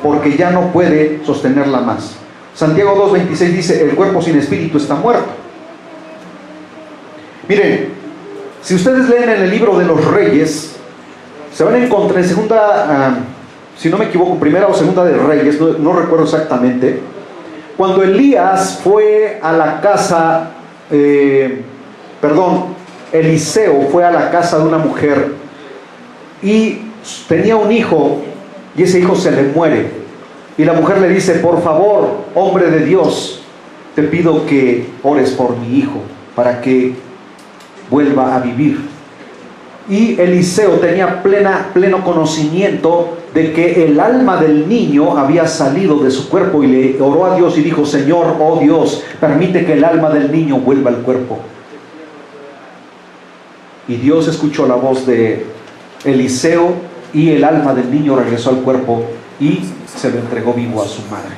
porque ya no puede sostenerla más. Santiago 2:26 dice: el cuerpo sin espíritu está muerto. Miren, si ustedes leen en el libro de los Reyes, se van a encontrar en segunda, si no me equivoco, primera o segunda de Reyes, no recuerdo exactamente, cuando Elías fue a la casa, Eliseo fue a la casa de una mujer y tenía un hijo, y ese hijo se le muere. Y la mujer le dice: por favor, hombre de Dios, te pido que ores por mi hijo para que vuelva a vivir. Y Eliseo tenía pleno conocimiento de que el alma del niño había salido de su cuerpo, y le oró a Dios y dijo: Señor, oh Dios, permite que el alma del niño vuelva al cuerpo. Y Dios escuchó la voz de Eliseo, y el alma del niño regresó al cuerpo y se lo entregó vivo a su madre.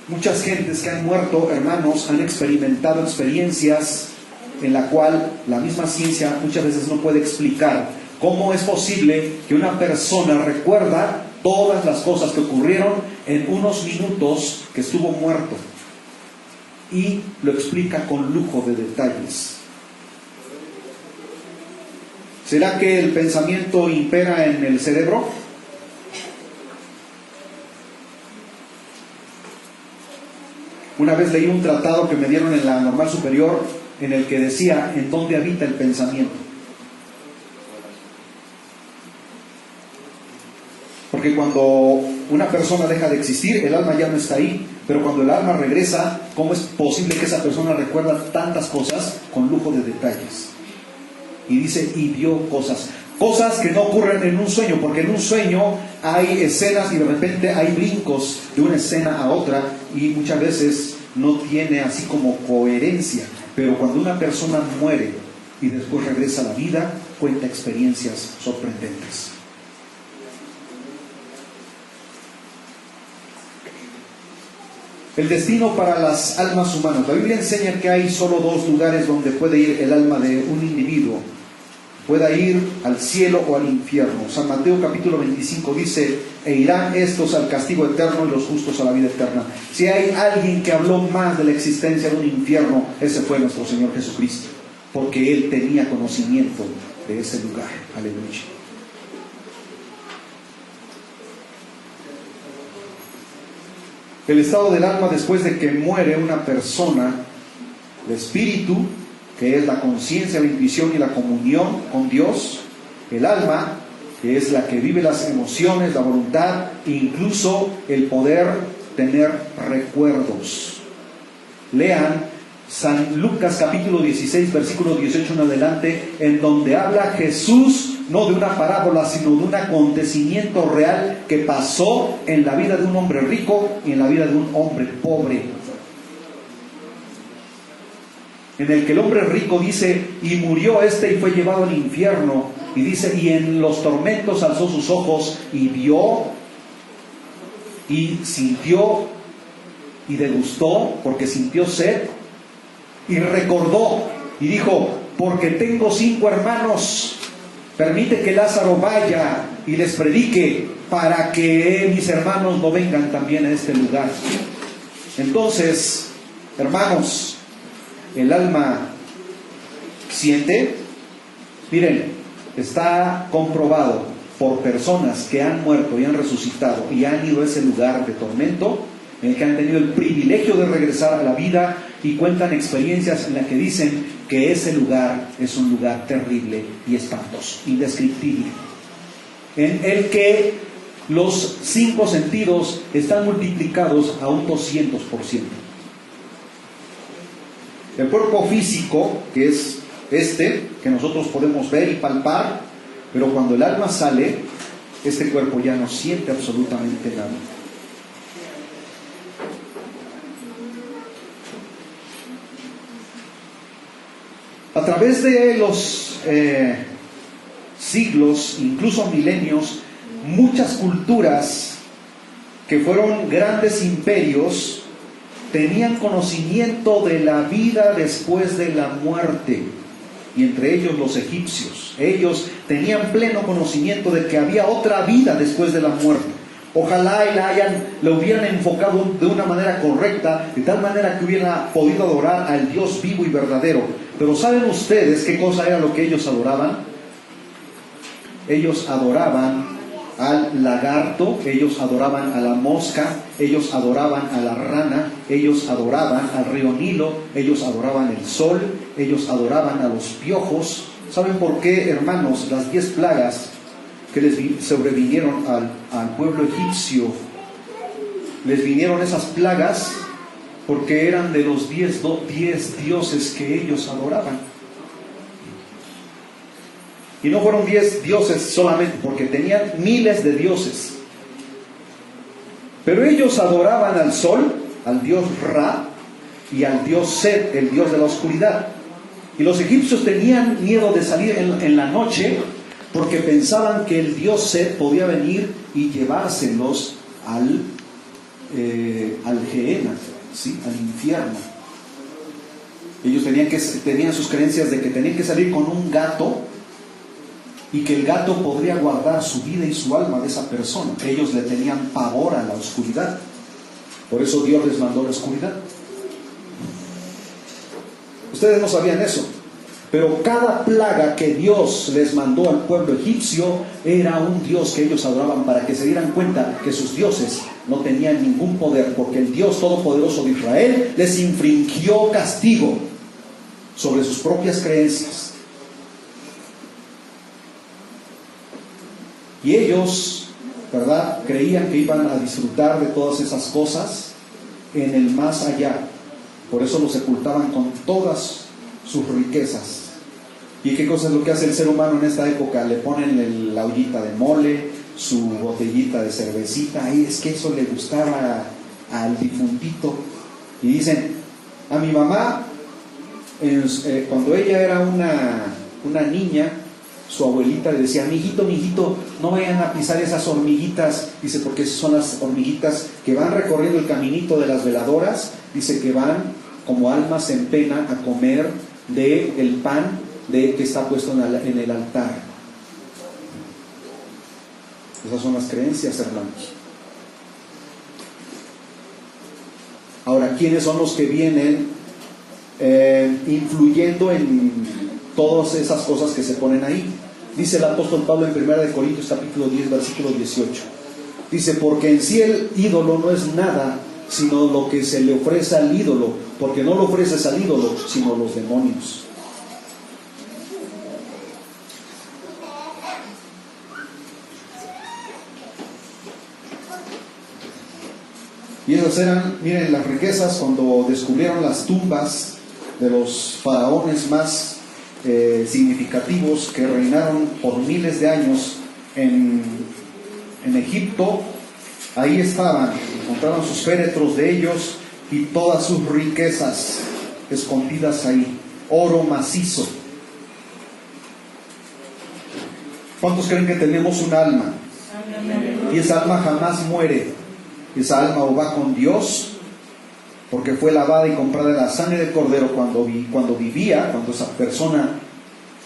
Muchas gentes que han muerto, hermanos, han experimentado experiencias en la cual la misma ciencia muchas veces no puede explicar cómo es posible que una persona recuerda todas las cosas que ocurrieron en unos minutos que estuvo muerto, y lo explica con lujo de detalles. ¿Será que el pensamiento impera en el cerebro? Una vez leí un tratado que me dieron en la normal superior, en el que decía en dónde habita el pensamiento. Porque cuando una persona deja de existir, el alma ya no está ahí. Pero cuando el alma regresa, ¿cómo es posible que esa persona recuerda tantas cosas con lujo de detalles? Y dice: y vio cosas que no ocurren en un sueño, porque en un sueño hay escenas y de repente hay brincos de una escena a otra, y muchas veces no tiene así como coherencia. Pero cuando una persona muere y después regresa a la vida, cuenta experiencias sorprendentes. El destino para las almas humanas. La Biblia enseña que hay solo dos lugares donde puede ir el alma de un individuo. Puede ir al cielo o al infierno. San Mateo capítulo 25 dice: e irán estos al castigo eterno y los justos a la vida eterna. Si hay alguien que habló más de la existencia de un infierno, ese fue nuestro Señor Jesucristo, porque Él tenía conocimiento de ese lugar. Aleluya. El estado del alma después de que muere una persona, el espíritu, que es la conciencia, la intuición y la comunión con Dios; el alma, que es la que vive las emociones, la voluntad e incluso el poder tener recuerdos. Lean San Lucas capítulo 16, versículo 18 en adelante, en donde habla Jesús no de una parábola, sino de un acontecimiento real que pasó en la vida de un hombre rico y en la vida de un hombre pobre, en el que el hombre rico dice: y murió y fue llevado al infierno, y dice: y en los tormentos alzó sus ojos y vio y sintió y degustó, porque sintió sed, y recordó y dijo: porque tengo 5 hermanos, permite que Lázaro vaya y les predique, para que mis hermanos no vengan también a este lugar. Entonces, hermanos, el alma siente. Miren, está comprobado por personas que han muerto y han resucitado y han ido a ese lugar de tormento, en el que han tenido el privilegio de regresar a la vida y cuentan experiencias en las que dicen que ese lugar es un lugar terrible y espantoso, indescriptible, en el que los 5 sentidos están multiplicados a un 200%. El cuerpo físico, que es que nosotros podemos ver y palpar, pero cuando el alma sale, este cuerpo ya no siente absolutamente nada. A través de los siglos, incluso milenios, muchas culturas que fueron grandes imperios tenían conocimiento de la vida después de la muerte, y entre ellos los egipcios. Ellos tenían pleno conocimiento de que había otra vida después de la muerte. Ojalá y la hubieran enfocado de una manera correcta, de tal manera que hubieran podido adorar al Dios vivo y verdadero. Pero ¿saben ustedes qué cosa era lo que ellos adoraban? Ellos adoraban al lagarto, ellos adoraban a la mosca, ellos adoraban a la rana, ellos adoraban al río Nilo, ellos adoraban el sol, ellos adoraban a los piojos. ¿Saben por qué, hermanos, las 10 plagas que les sobrevinieron al pueblo egipcio? Les vinieron esas plagas porque eran de los 10 dioses que ellos adoraban. Y no fueron 10 dioses solamente, porque tenían miles de dioses. Pero ellos adoraban al sol, al dios Ra, y al dios Set, el dios de la oscuridad. Y los egipcios tenían miedo de salir en la noche, porque pensaban que el dios Set podía venir y llevárselos al Gehenna, ¿sí? Al infierno. Ellos tenían sus creencias de que tenían que salir con un gato, y que el gato podría guardar su vida y su alma de esa persona. Ellos le tenían pavor a la oscuridad. Por eso Dios les mandó la oscuridad. Ustedes no sabían eso, pero cada plaga que Dios les mandó al pueblo egipcio era un Dios que ellos adoraban, para que se dieran cuenta que sus dioses no tenían ningún poder, porque el Dios Todopoderoso de Israel les infringió castigo sobre sus propias creencias. Y ellos, ¿verdad?, creían que iban a disfrutar de todas esas cosas en el más allá. Por eso lo sepultaban con todas sus riquezas. ¿Y qué cosa es lo que hace el ser humano en esta época? Le ponen la ollita de mole, su botellita de cervecita. Y es que eso le gustaba al difuntito. Y dicen, a mi mamá, cuando ella era una niña, su abuelita le decía, mijito, no vayan a pisar esas hormiguitas. Dice, porque esas son las hormiguitas que van recorriendo el caminito de las veladoras. Dice que van como almas en pena a comer del pan que está puesto en el altar. Esas son las creencias, hermanos. Ahora, ¿quiénes son los que vienen influyendo en todas esas cosas que se ponen ahí? Dice el apóstol Pablo en 1 Corintios capítulo 10, versículo 18. Dice, porque en sí el ídolo no es nada, sino lo que se le ofrece al ídolo, porque no lo ofreces al ídolo, sino los demonios. Y esas eran, miren, las riquezas cuando descubrieron las tumbas de los faraones más significativos que reinaron por miles de años en Egipto. Ahí estaban, encontraron sus féretros de ellos y todas sus riquezas escondidas ahí, oro macizo. ¿Cuántos creen que tenemos un alma? Y esa alma jamás muere. Esa alma o va con Dios, porque fue lavada y comprada en la sangre del Cordero cuando vivía, cuando esa persona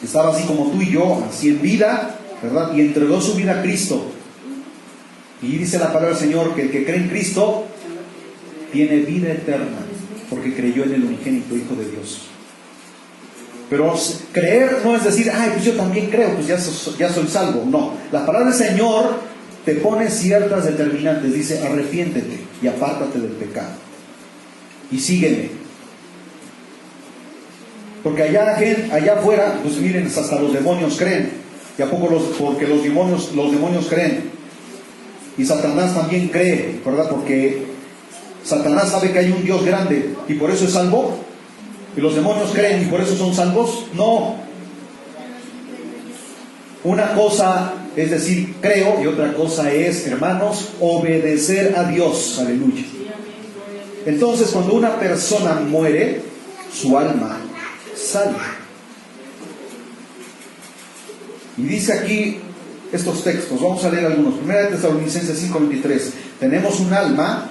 estaba así como tú y yo, así en vida, ¿verdad? Y entregó su vida a Cristo. Y dice la palabra del Señor que el que cree en Cristo tiene vida eterna, porque creyó en el unigénito Hijo de Dios. Pero creer no es decir, ay, pues yo también creo, pues ya soy salvo. No, la palabra del Señor te pone ciertas determinantes. Dice, arrepiéntete y apártate del pecado. Y sígueme. Porque allá afuera, pues miren, hasta los demonios creen. ¿Y a poco porque los demonios creen? Y Satanás también cree, ¿verdad? Porque Satanás sabe que hay un Dios grande y por eso es salvo. ¿Y los demonios creen y por eso son salvos? No. Una cosa es decir creo y otra cosa es, hermanos, obedecer a Dios. Aleluya. Entonces, cuando una persona muere, su alma sale. Y dice aquí estos textos, vamos a leer algunos. Primera de Tesalonicenses 5:23. Tenemos un alma,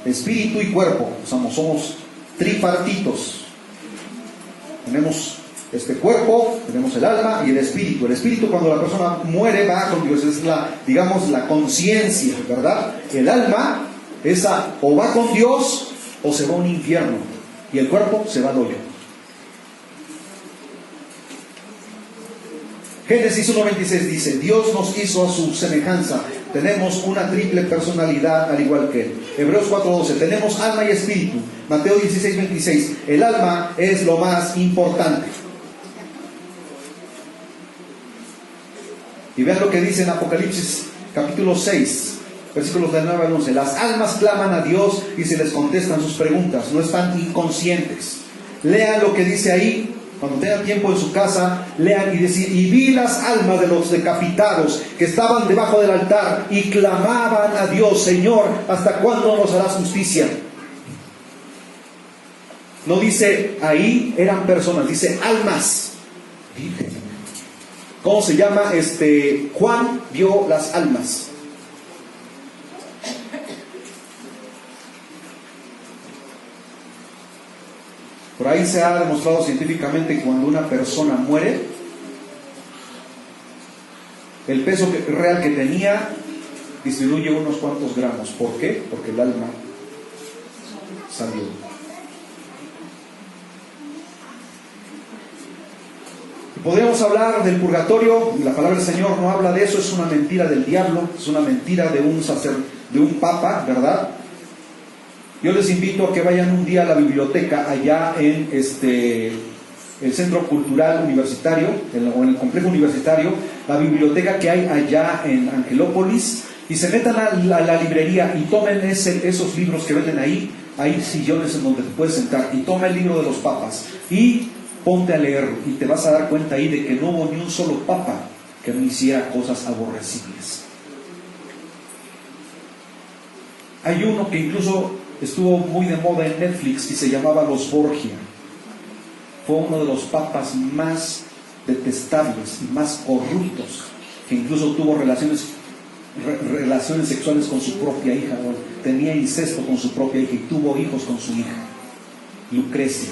espíritu y cuerpo. Somos tripartitos. Tenemos este cuerpo, tenemos el alma y el espíritu. El espíritu, cuando la persona muere, va con Dios. Es la conciencia, ¿verdad? El alma, esa o va con Dios o se va a un infierno. Y el cuerpo se va al hoyo. Génesis 1:26 dice, Dios nos hizo a su semejanza. Tenemos una triple personalidad al igual que Él. Hebreos 4:12, tenemos alma y espíritu. Mateo 16:26, el alma es lo más importante. Y vean lo que dice en Apocalipsis capítulo 6, versículos del 9 al 11. Las almas claman a Dios y se les contestan sus preguntas. No están inconscientes. Lean lo que dice ahí. Cuando tengan tiempo en su casa, lean y decir, y vi las almas de los decapitados que estaban debajo del altar y clamaban a Dios, Señor, ¿hasta cuándo nos harás justicia? No dice ahí eran personas, dice almas. ¿Cómo se llama? Juan vio las almas. Por ahí se ha demostrado científicamente que cuando una persona muere, el peso real que tenía disminuye unos cuantos gramos. ¿Por qué? Porque el alma salió. Podríamos hablar del purgatorio. La palabra del Señor no habla de eso. Es una mentira del diablo. Es una mentira de un papa, ¿verdad? Yo les invito a que vayan un día a la biblioteca allá en el Centro Cultural Universitario, o en el complejo universitario, la biblioteca que hay allá en Angelópolis, y se metan a la librería y tomen esos libros que venden ahí. Hay sillones en donde te puedes sentar, y toma el libro de los papas y ponte a leerlo, y te vas a dar cuenta ahí de que no hubo ni un solo papa que no hiciera cosas aborrecibles. Hay uno que incluso estuvo muy de moda en Netflix y se llamaba Los Borgia. Fue uno de los papas más detestables y más corruptos, que incluso tuvo relaciones sexuales con su propia hija, tenía incesto con su propia hija y tuvo hijos con su hija, Lucrecia.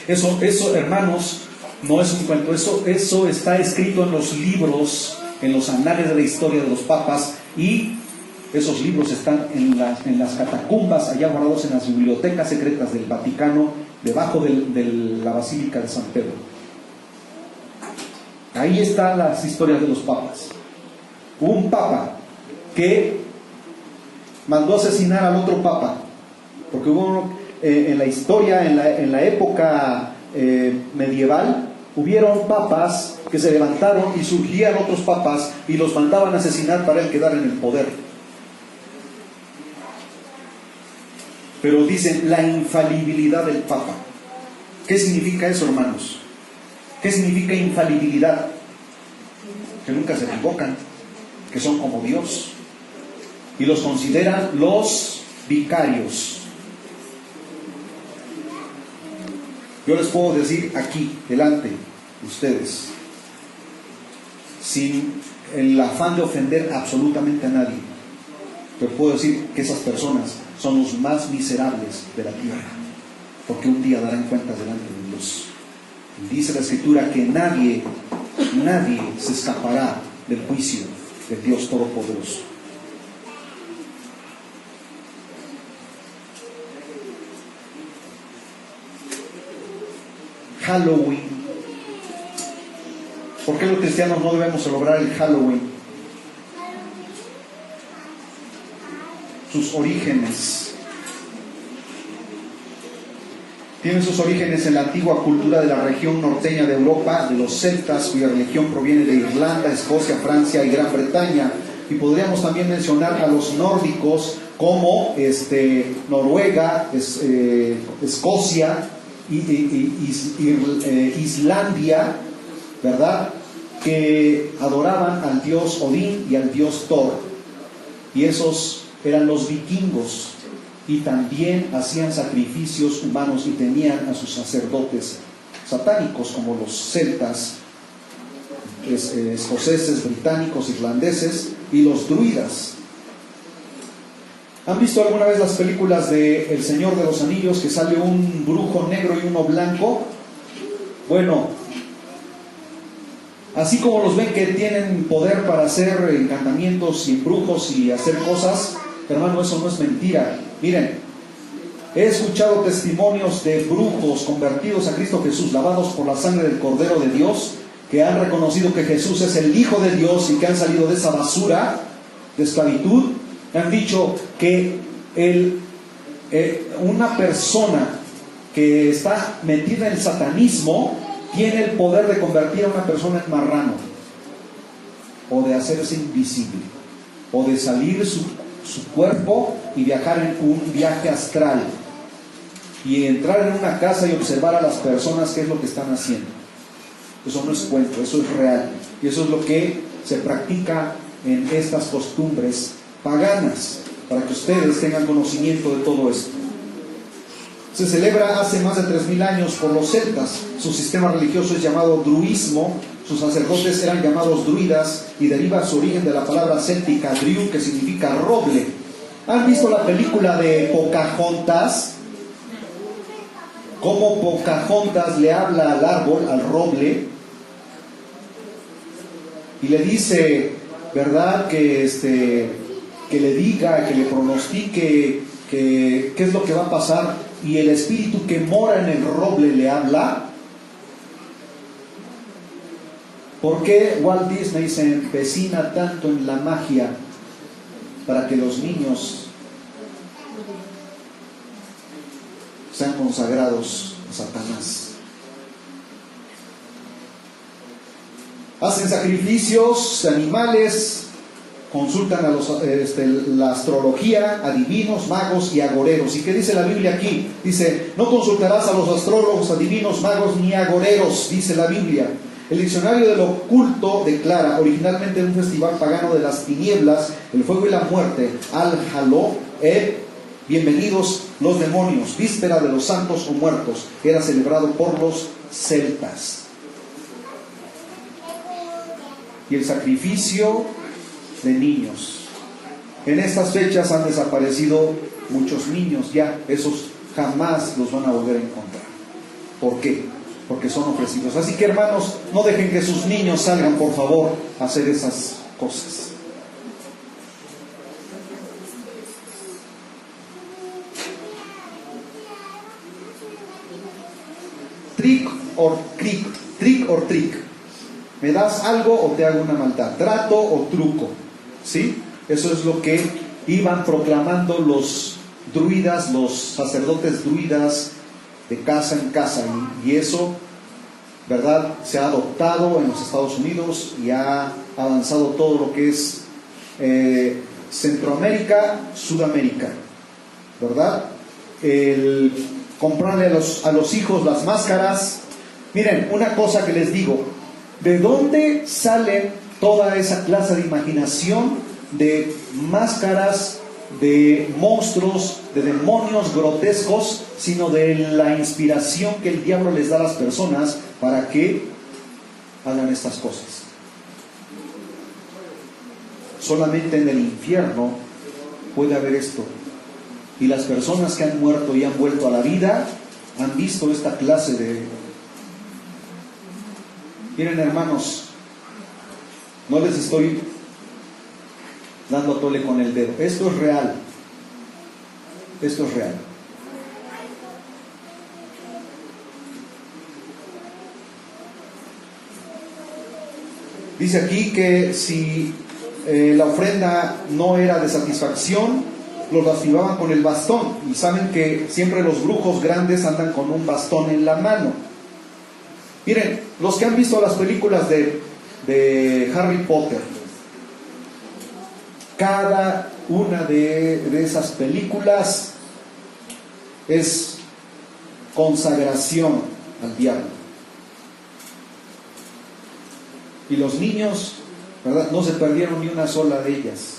Eso, hermanos, no es un cuento. Eso está escrito en los libros, en los anales de la historia de los papas, y esos libros están en las catacumbas, allá guardados en las bibliotecas secretas del Vaticano, debajo de la Basílica de San Pedro. Ahí están las historias de los papas. Hubo un papa que mandó asesinar al otro papa, porque hubo en la historia, en la época medieval, hubieron papas que se levantaron y surgían otros papas y los mandaban a asesinar para él quedar en el poder. Pero dicen la infalibilidad del Papa. ¿Qué significa eso, hermanos? ¿Qué significa infalibilidad? Que nunca se equivocan, que son como Dios, y los consideran los vicarios. Yo les puedo decir aquí, delante de ustedes, sin el afán de ofender absolutamente a nadie, pero puedo decir que esas personas son los más miserables de la tierra, porque un día darán cuentas delante de Dios. Y dice la Escritura que nadie se escapará del juicio de Dios Todopoderoso. Halloween. ¿Por qué los cristianos no debemos celebrar el Halloween? sus orígenes. Tiene sus orígenes en la antigua cultura de la región norteña de Europa, de los celtas, cuya religión proviene de Irlanda, Escocia, Francia y Gran Bretaña. Y podríamos también mencionar a los nórdicos como Noruega, Escocia, Islandia, ¿verdad? Que adoraban al dios Odín y al dios Thor. Y esos eran los vikingos. Y también hacían sacrificios humanos y tenían a sus sacerdotes satánicos, como los celtas, escoceses, británicos, irlandeses y los druidas. ¿Han visto alguna vez las películas de El Señor de los Anillos, que sale un brujo negro y uno blanco? Bueno, así como los ven que tienen poder para hacer encantamientos y brujos y hacer cosas, hermano, eso no es mentira. Miren, he escuchado testimonios de brujos convertidos a Cristo Jesús, lavados por la sangre del Cordero de Dios, que han reconocido que Jesús es el Hijo de Dios y que han salido de esa basura de esclavitud. Han dicho que una persona que está metida en el satanismo tiene el poder de convertir a una persona en marrano, o de hacerse invisible, o de salir su cuerpo y viajar en un viaje astral, y entrar en una casa y observar a las personas qué es lo que están haciendo. Eso no es cuento, eso es real, y eso es lo que se practica en estas costumbres paganas, para que ustedes tengan conocimiento de todo esto. Se celebra hace más de 3000 años por los celtas. Su sistema religioso es llamado druismo. Sus sacerdotes eran llamados druidas y deriva su origen de la palabra céltica driu, que significa roble. ¿Han visto la película de Pocahontas? Cómo Pocahontas le habla al árbol, al roble, y le dice, ¿verdad?, que le diga, que le pronostique qué es lo que va a pasar, y el espíritu que mora en el roble le habla. ¿Por qué Walt Disney se empecina tanto en la magia para que los niños sean consagrados a Satanás? Hacen sacrificios de animales, consultan a la astrología, adivinos, magos y agoreros. ¿Y qué dice la Biblia aquí? Dice, no consultarás a los astrólogos, adivinos, magos ni agoreros, dice la Biblia. El diccionario del oculto declara, originalmente un festival pagano de las tinieblas, el fuego y la muerte, al-Haló, bienvenidos los demonios, víspera de los santos o muertos, era celebrado por los celtas. Y el sacrificio de niños. En estas fechas han desaparecido muchos niños ya, esos jamás los van a volver a encontrar. ¿Por qué? Porque son ofrecidos. Así que, hermanos, no dejen que sus niños salgan, por favor, a hacer esas cosas. Trick or trick. ¿Me das algo o te hago una maldad? Trato o truco. ¿Sí? Eso es lo que iban proclamando los druidas, los sacerdotes druidas, de casa en casa. Y eso, ¿verdad?, se ha adoptado en los Estados Unidos y ha avanzado todo lo que es Centroamérica, Sudamérica, ¿verdad? El comprarle a los hijos las máscaras. Miren, una cosa que les digo, ¿de dónde sale toda esa clase de imaginación de máscaras, de monstruos, de demonios grotescos, sino de la inspiración que el diablo les da a las personas para que hagan estas cosas? Solamente en el infierno puede haber esto. Y las personas que han muerto y han vuelto a la vida han visto esta clase de... Miren, hermanos, no les estoy dando a tole con el dedo. Esto es real. Esto es real. Dice aquí que si la ofrenda no era de satisfacción, los lastimaban con el bastón. Y saben que siempre los brujos grandes andan con un bastón en la mano. Miren, los que han visto las películas de Harry Potter, cada una de esas películas es consagración al diablo. Y los niños, ¿verdad?, no se perdieron ni una sola de ellas.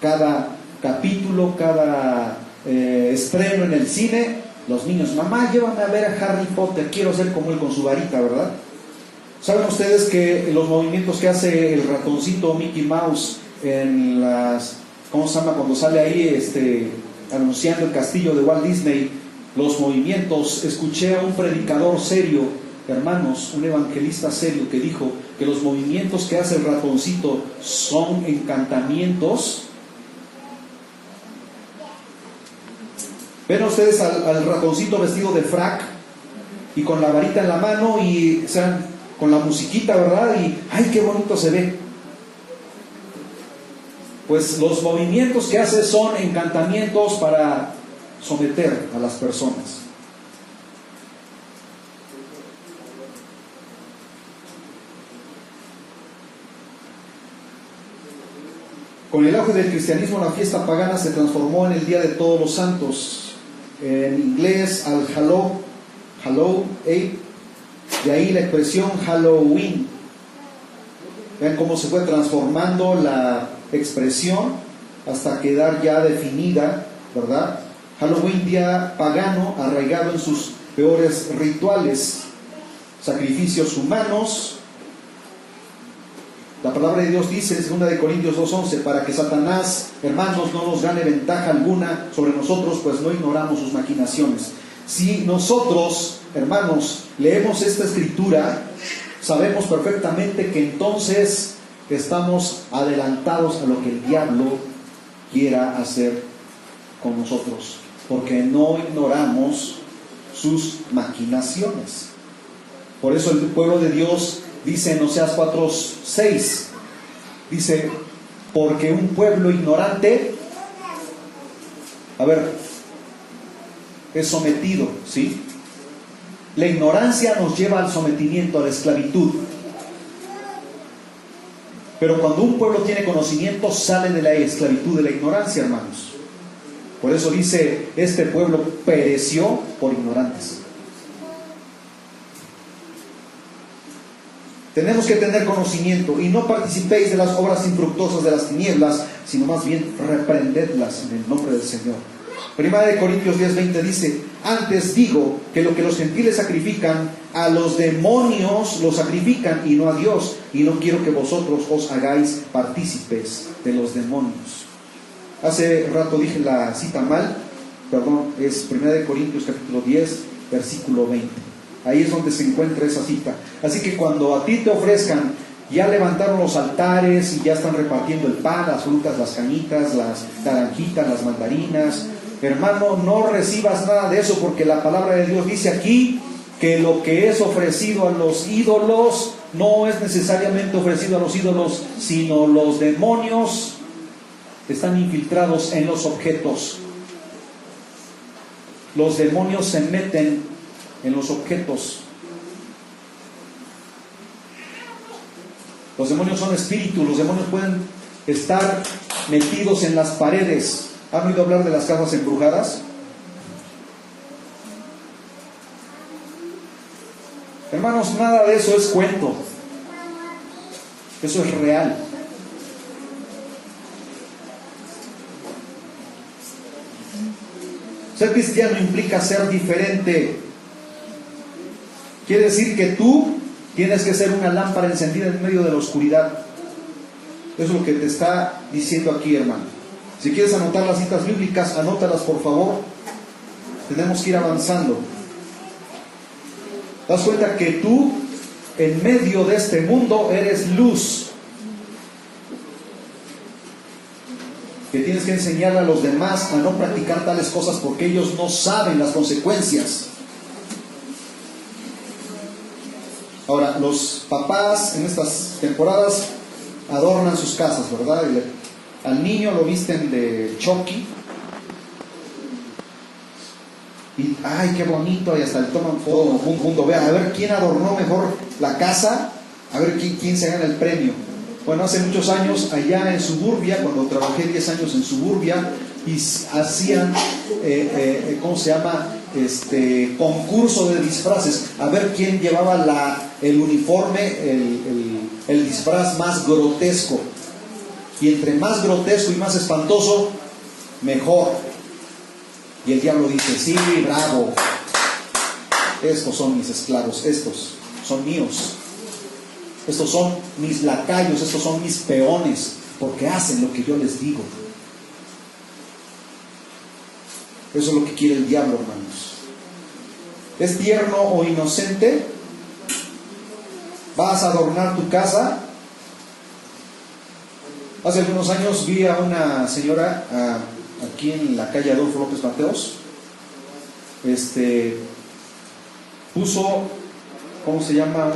Cada capítulo, cada estreno en el cine, los niños: mamá, llévame a ver a Harry Potter, quiero ser como él con su varita, ¿verdad? ¿Saben ustedes que los movimientos que hace el ratoncito Mickey Mouse en las, ¿cómo se llama?, cuando sale ahí anunciando el castillo de Walt Disney, los movimientos? Escuché a un predicador serio, hermanos, un evangelista serio, que dijo que los movimientos que hace el ratoncito son encantamientos. Ven ustedes al ratoncito vestido de frac y con la varita en la mano y, o sea, con la musiquita, ¿verdad? Y ¡ay, qué bonito se ve! Pues los movimientos que hace son encantamientos para someter a las personas. Con el auge del cristianismo, la fiesta pagana se transformó en el Día de Todos los Santos. En inglés, al Halloween, de ahí la expresión Halloween. Vean cómo se fue transformando la expresión hasta quedar ya definida, ¿verdad? Halloween, día pagano arraigado en sus peores rituales, sacrificios humanos. La palabra de Dios dice en 2 Corintios 2:11: para que Satanás, hermanos, no nos gane ventaja alguna sobre nosotros, pues no ignoramos sus maquinaciones. Si nosotros, hermanos, leemos esta escritura, sabemos perfectamente que entonces estamos adelantados a lo que el diablo quiera hacer con nosotros, porque no ignoramos sus maquinaciones. Por eso el pueblo de Dios dice en Oseas 4:6, dice: porque un pueblo ignorante, es sometido, ¿sí? La ignorancia nos lleva al sometimiento, a la esclavitud. Pero cuando un pueblo tiene conocimiento, sale de la esclavitud, de la ignorancia, hermanos. Por eso dice: este pueblo pereció por ignorantes. Tenemos que tener conocimiento, y no participéis de las obras infructuosas de las tinieblas, sino más bien reprendedlas en el nombre del Señor. Primera de Corintios 10:20 dice: antes digo que lo que los gentiles sacrifican, a los demonios los sacrifican y no a Dios, y no quiero que vosotros os hagáis partícipes de los demonios. Hace rato dije la cita mal, perdón, es Primera de Corintios capítulo 10, versículo 20. Ahí es donde se encuentra esa cita. Así que cuando a ti te ofrezcan, ya levantaron los altares y ya están repartiendo el pan, las frutas, las cañitas, las naranjitas, las mandarinas, hermano, no recibas nada de eso, porque la palabra de Dios dice aquí que lo que es ofrecido a los ídolos no es necesariamente ofrecido a los ídolos, sino los demonios están infiltrados en los objetos. Los demonios se meten en los objetos. Los demonios son espíritus. Los demonios pueden estar metidos en las paredes. ¿Han oído hablar de las casas embrujadas? Hermanos, nada de eso es cuento. Eso es real. Ser cristiano implica ser diferente. Quiere decir que tú tienes que ser una lámpara encendida en medio de la oscuridad. Eso es lo que te está diciendo aquí, hermano. Si quieres anotar las citas bíblicas, anótalas, por favor. Tenemos que ir avanzando. ¿Te das cuenta que tú, en medio de este mundo, eres luz? Que tienes que enseñar a los demás a no practicar tales cosas porque ellos no saben las consecuencias. Ahora, los papás en estas temporadas adornan sus casas, ¿verdad? Y le Al niño lo visten de Chucky. Y, ay, qué bonito, y hasta le toman foto, todo el mundo ve, a ver quién adornó mejor la casa, a ver quién se gana el premio. Bueno, hace muchos años, allá en Suburbia, cuando trabajé 10 años en Suburbia, y hacían, ¿cómo se llama? Concurso de disfraces, a ver quién llevaba el uniforme, el disfraz más grotesco. Y entre más grotesco y más espantoso, mejor. Y el diablo dice, sí, bravo, estos son mis esclavos, estos son míos, estos son mis lacayos, estos son mis peones, porque hacen lo que yo les digo. Eso es lo que quiere el diablo, hermanos. ¿Es tierno o inocente? ¿Vas a adornar tu casa? Hace algunos años vi a una señora aquí en la calle Adolfo López Mateos, puso, ¿cómo se llama?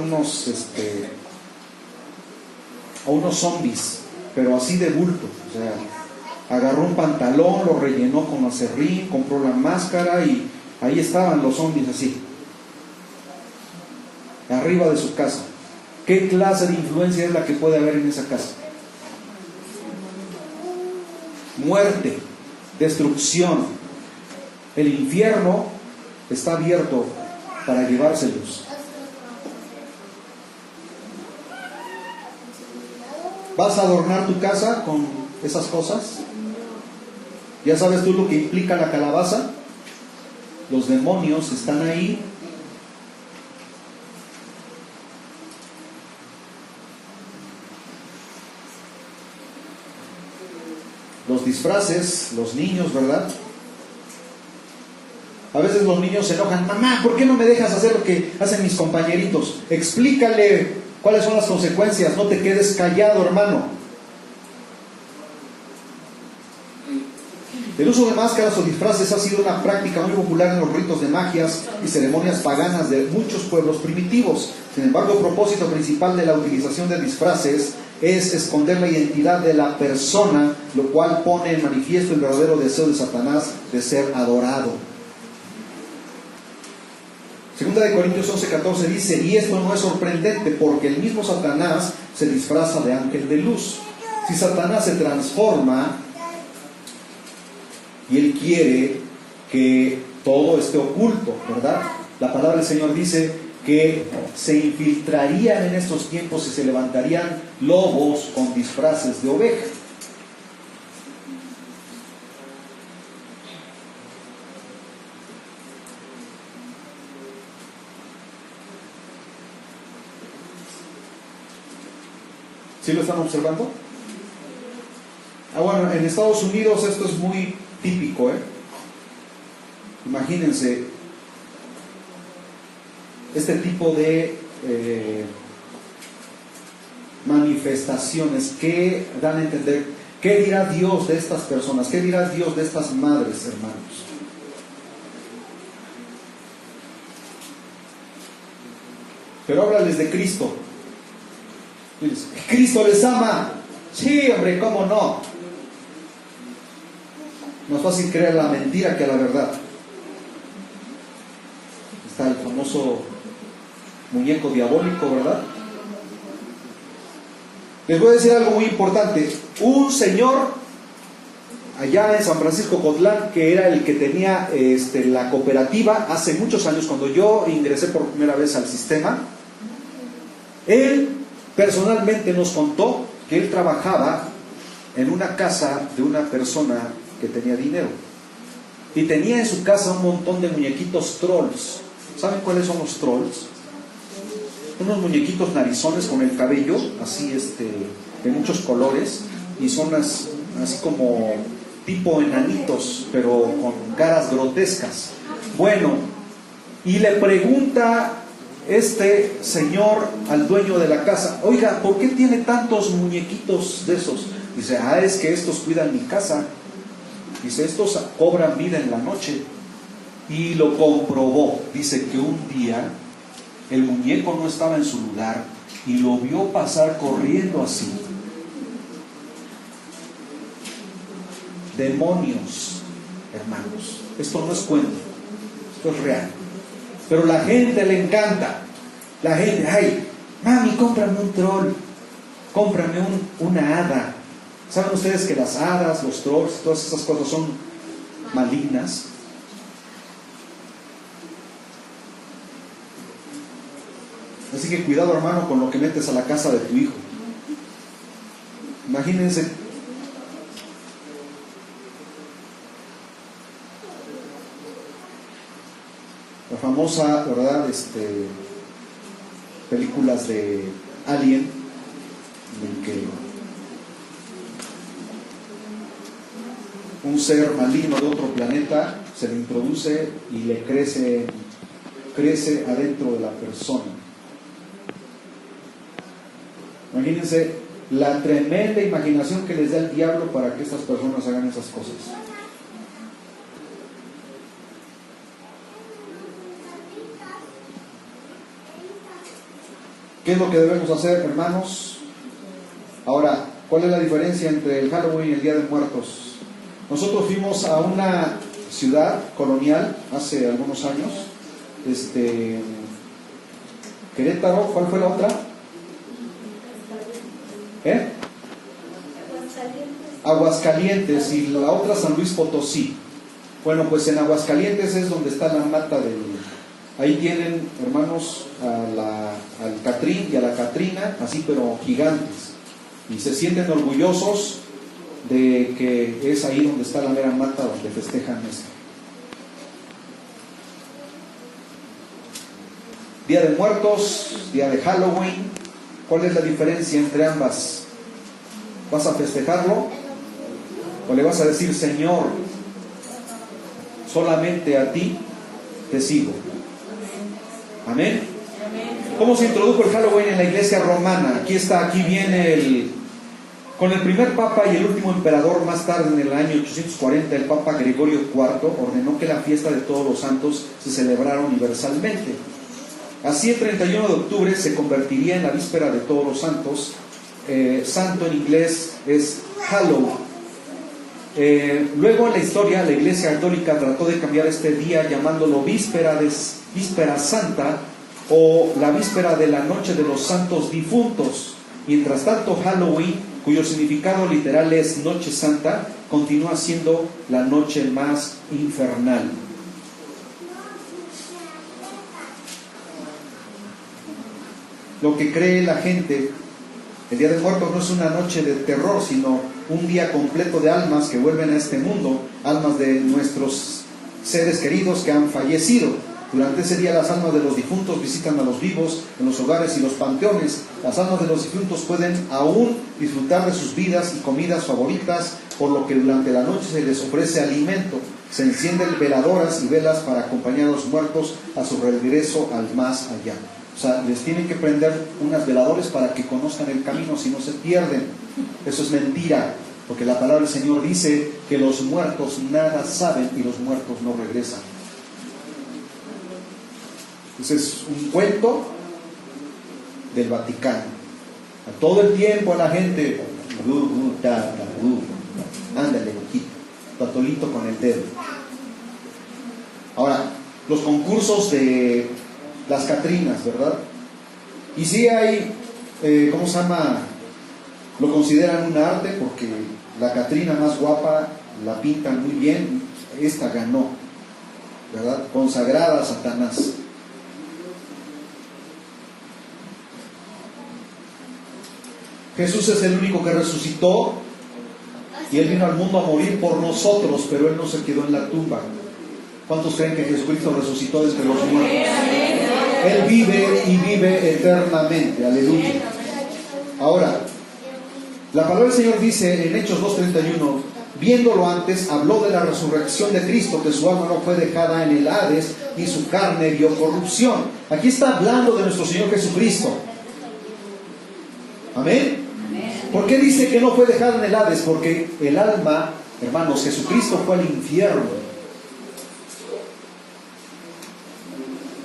Unos zombies, pero así de bulto. O sea, agarró un pantalón, lo rellenó con acerrín, compró la máscara y ahí estaban los zombies así, arriba de su casa. ¿Qué clase de influencia es la que puede haber en esa casa? Muerte, destrucción. El infierno está abierto para llevárselos. ¿Vas a adornar tu casa con esas cosas? ¿Ya sabes tú lo que implica la calabaza? Los demonios están ahí. Los disfraces, los niños, ¿verdad? A veces los niños se enojan, mamá, ¿por qué no me dejas hacer lo que hacen mis compañeritos? Explícale cuáles son las consecuencias, no te quedes callado, hermano. El uso de máscaras o disfraces ha sido una práctica muy popular en los ritos de magias y ceremonias paganas de muchos pueblos primitivos. Sin embargo, el propósito principal de la utilización de disfraces es esconder la identidad de la persona, lo cual pone en manifiesto el verdadero deseo de Satanás de ser adorado. Segunda de Corintios 11:14 dice, y esto no es sorprendente porque el mismo Satanás se disfraza de ángel de luz. Si Satanás se transforma y él quiere que todo esté oculto, ¿verdad? La palabra del Señor dice que se infiltrarían en estos tiempos y se levantarían lobos con disfraces de oveja. ¿Sí lo están observando? Bueno, en Estados Unidos esto es muy típico, ¿eh? Imagínense este tipo de manifestaciones que dan a entender qué dirá Dios de estas personas, qué dirá Dios de estas madres, hermanos. Pero háblales de Cristo. Diles, Cristo les ama. Sí, hombre, ¿cómo no? Más fácil creer la mentira que la verdad. Está el famoso muñeco diabólico, ¿verdad? Les voy a decir algo muy importante. Un señor allá en San Francisco Cotlán, que era el que tenía la cooperativa hace muchos años, cuando yo ingresé por primera vez al sistema, él personalmente nos contó que él trabajaba en una casa de una persona que tenía dinero y tenía en su casa un montón de muñequitos trolls. ¿Saben cuáles son los trolls? Unos muñequitos narizones con el cabello así de muchos colores y son así como tipo enanitos, pero con caras grotescas. Bueno, y le pregunta este señor al dueño de la casa, oiga, ¿por qué tiene tantos muñequitos de esos? Dice, es que estos cuidan mi casa. Dice, estos cobran vida en la noche. Y lo comprobó. Dice que un día el muñeco no estaba en su lugar y lo vio pasar corriendo así. demonios, hermanos. Esto no es cuento, esto es real. Pero la gente le encanta. La gente, ay, mami, cómprame un troll, cómprame una hada. ¿Saben ustedes que las hadas, los trolls, todas esas cosas son malignas? Así que cuidado, hermano, con lo que metes a la casa de tu hijo. Imagínense. La famosa, ¿verdad? Películas de Alien, en que un ser maligno de otro planeta se le introduce y le crece adentro de la persona. Imagínense la tremenda imaginación que les da el diablo para que estas personas hagan esas cosas. ¿Qué es lo que debemos hacer, hermanos? Ahora, ¿cuál es la diferencia entre el Halloween y el Día de Muertos? Nosotros fuimos a una ciudad colonial hace algunos años, Querétaro. ¿Cuál fue la otra? Aguascalientes, y la otra San Luis Potosí. Bueno, pues en Aguascalientes es donde está la mata del... Ahí tienen, hermanos, al Catrín y a la Catrina, así pero gigantes, y se sienten orgullosos de que es ahí donde está la mera mata donde festejan esto. Día de Muertos, Día de Halloween, ¿cuál es la diferencia entre ambas? ¿Vas a festejarlo? ¿O le vas a decir, Señor, solamente a ti te sigo? Amén. ¿Cómo se introdujo el Halloween en la iglesia romana? Aquí viene con el primer papa y el último emperador. Más tarde, en el año 840, el papa Gregorio IV ordenó que la fiesta de todos los santos se celebrara universalmente. Así, el 31 de octubre se convertiría en la víspera de todos los santos. Santo en inglés es Halloween. Luego en la historia la Iglesia Católica trató de cambiar este día llamándolo víspera santa, o la víspera de la noche de los santos difuntos. Mientras tanto, Halloween, cuyo significado literal es noche santa, continúa siendo la noche más infernal. Lo que cree la gente, el Día de Muertos no es una noche de terror, sino un día completo de almas que vuelven a este mundo, almas de nuestros seres queridos que han fallecido. Durante ese día las almas de los difuntos visitan a los vivos en los hogares y los panteones. Las almas de los difuntos pueden aún disfrutar de sus vidas y comidas favoritas, por lo que durante la noche se les ofrece alimento. Se encienden veladoras y velas para acompañar a los muertos a su regreso al más allá. O sea, les tienen que prender unas veladores para que conozcan el camino, si no se pierden. Eso es mentira, porque la palabra del Señor dice que los muertos nada saben y los muertos no regresan. Ese es un cuento del Vaticano. A todo el tiempo la gente, ándale, patolito con el dedo. Ahora, los concursos de las Catrinas, ¿verdad? Y sí hay, ¿cómo se llama? Lo consideran un arte porque la Catrina más guapa la pintan muy bien. Esta ganó, ¿verdad? Consagrada a Satanás. Jesús es el único que resucitó y Él vino al mundo a morir por nosotros, pero Él no se quedó en la tumba. ¿Cuántos creen que Jesucristo resucitó desde los muertos? Él vive y vive eternamente. Aleluya. Ahora, la palabra del Señor dice en Hechos 2:31, viéndolo antes, habló de la resurrección de Cristo, que su alma no fue dejada en el Hades, ni su carne vio corrupción. Aquí está hablando de nuestro Señor Jesucristo. Amén. ¿Por qué dice que no fue dejada en el Hades? Porque el alma, hermanos, Jesucristo fue al infierno.